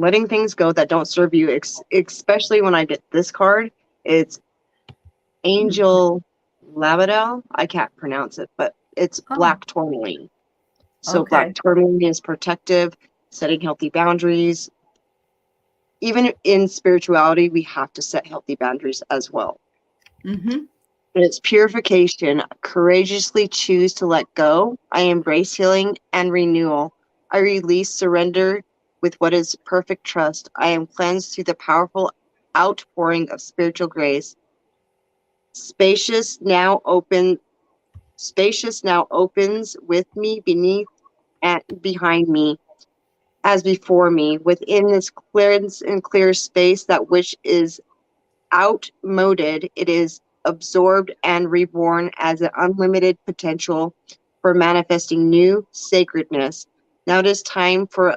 letting things go that don't serve you, especially when I get this card. It's Angel Labadel. I can't pronounce it, but it's black tourmaline. So black tourmaline is protective, setting healthy boundaries. Even in spirituality, we have to set healthy boundaries as well. Mm-hmm. It's purification. Courageously choose to let go. I embrace healing and renewal. I release surrender with what is perfect trust. I am cleansed through the powerful outpouring of spiritual grace. Spacious now opens with me, beneath and behind me, as before me, within this clearance and clear space, that which is outmoded, it is absorbed and reborn as an unlimited potential for manifesting new sacredness. Now it is time for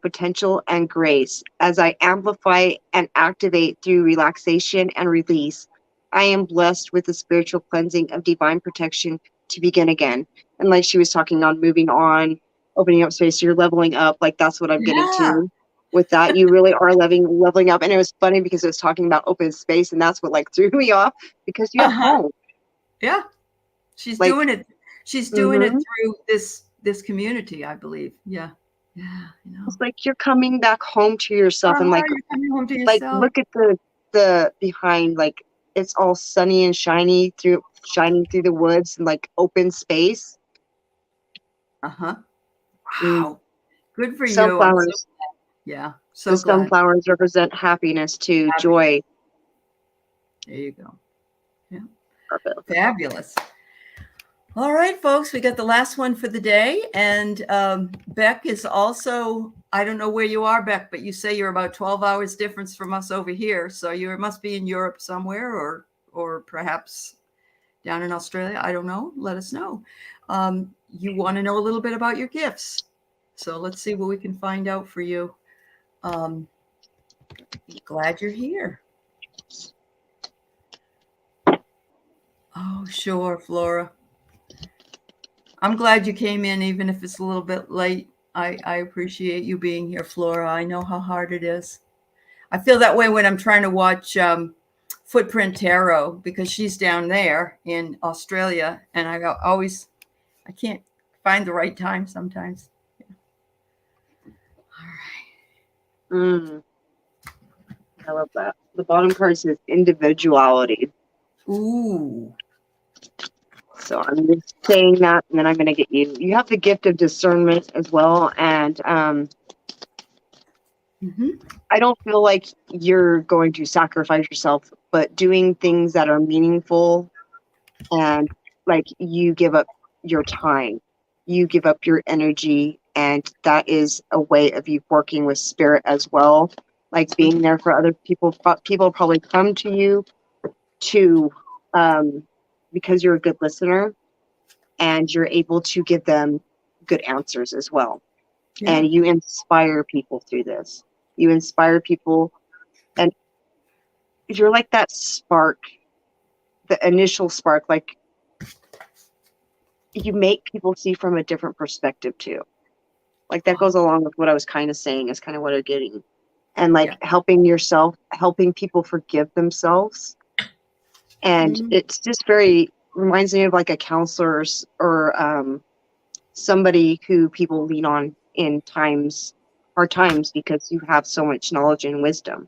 potential and grace. As I amplify and activate through relaxation and release, I am blessed with the spiritual cleansing of divine protection to begin again. And like she was talking on moving on, opening up space, you're leveling up. Like that's what I'm getting to. With that, you really are leveling up. And it was funny because it was talking about open space, and that's what like threw me off, because you have home. Yeah. She's doing it. She's doing it through this community, I believe. Yeah. Yeah. It's like you're coming back home to yourself, and like, you're coming home to yourself. Look at the behind, like it's all sunny and shining through the woods and like open space. Wow. Good for Sunflowers. you. Yeah. So the sunflowers represent happiness too, joy. There you go. Yeah. Perfect. Fabulous. All right, folks, we got the last one for the day. And Beck is also, I don't know where you are, Beck, but you say you're about 12 hours difference from us over here. So you must be in Europe somewhere, or perhaps down in Australia. I don't know. Let us know. You want to know a little bit about your gifts. So let's see what we can find out for you. Glad you're here. Oh, sure, Flora. I'm glad you came in, even if it's a little bit late. I appreciate you being here, Flora. I know how hard it is. I feel that way when I'm trying to watch Footprint Tarot, because she's down there in Australia, and I can't find the right time sometimes. All right. I love that. The bottom card says individuality. Ooh. So I'm just saying that, and then I'm going to get you. You have the gift of discernment as well, and I don't feel like you're going to sacrifice yourself, but doing things that are meaningful, and like you give up your time, you give up your energy, and that is a way of you working with spirit as well. Like being there for other people. People probably come to you to because you're a good listener, and you're able to give them good answers as well. Yeah. And you inspire people through this. You inspire people, and you're like that spark, the initial spark. Like you make people see from a different perspective too. Like that goes along with what I was kind of saying, is kind of what I'm getting. And like helping yourself, helping people forgive themselves. And it's just very, reminds me of like a counselor or somebody who people lean on in hard times, because you have so much knowledge and wisdom.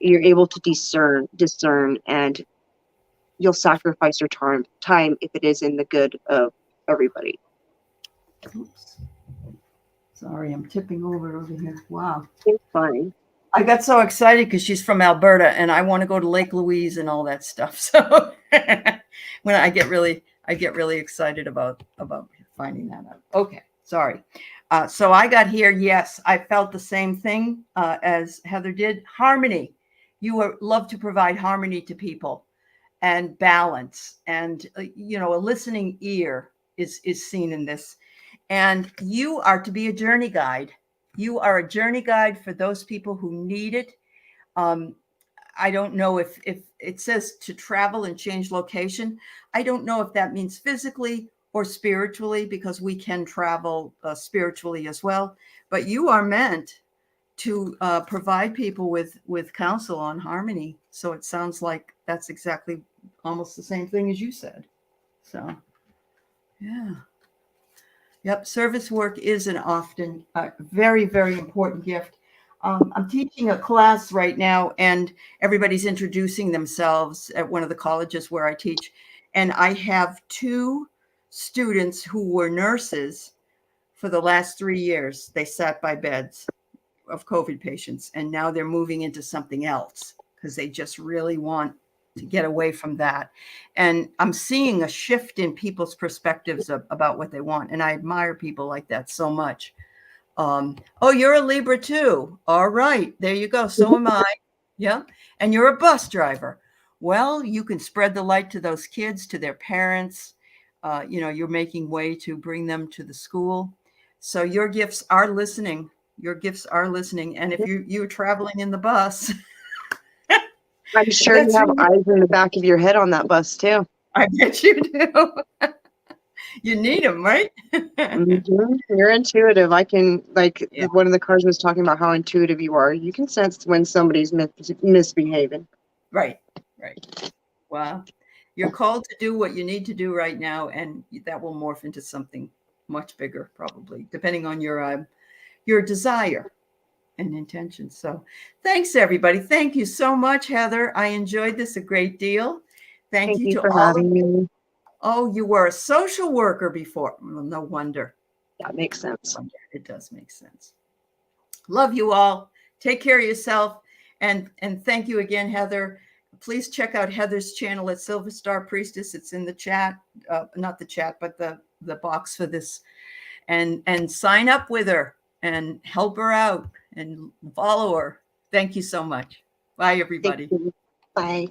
You're able to discern, and you'll sacrifice your time if it is in the good of everybody. Oops. Sorry, I'm tipping over here. Wow. It's fine. I got so excited because she's from Alberta, and I want to go to Lake Louise and all that stuff. So when I get really excited about finding that out. Okay, sorry. So I got here. Yes, I felt the same thing as Heather did. Harmony. You love to provide harmony to people, and balance, and a listening ear is seen in this. And you are to be a journey guide. You are a journey guide for those people who need it. I don't know if it says to travel and change location. I don't know if that means physically or spiritually, because we can travel spiritually as well. But you are meant to provide people with counsel on harmony. So it sounds like that's exactly almost the same thing as you said. So, yeah. Yep, service work is an often very, very important gift. I'm teaching a class right now, and everybody's introducing themselves at one of the colleges where I teach. And I have 2 students who were nurses for the last 3 years. They sat by beds of COVID patients, and now they're moving into something else because they just really want to get away from that. And I'm seeing a shift in people's perspectives about what they want. And I admire people like that so much. Oh, you're a Libra too. All right. There you go. So am I. Yeah. And you're a bus driver. Well, you can spread the light to those kids, to their parents. You're making way to bring them to the school. So your gifts are listening. Your gifts are listening. And if you're traveling in the bus, I'm sure you have eyes in the back of your head on that bus too. I bet you do. You need them, right? You're intuitive. I can, one of the cards was talking about how intuitive you are. You can sense when somebody's misbehaving. Right. Wow. You're called to do what you need to do right now, and that will morph into something much bigger, probably, depending on your desire and intention. So thanks, everybody. Thank you so much, Heather. I enjoyed this a great deal. Thank you to for all having of you. me. Oh, you were a social worker before. Well, no wonder. That makes sense. It does make sense. Love you all. Take care of yourself. And thank you again, Heather, please check out Heather's channel at Silver Star Priestess. It's in the chat, not the chat, but the box for this, and sign up with her and help her out and follow her. Thank you so much. Bye, everybody. Thank you. Bye.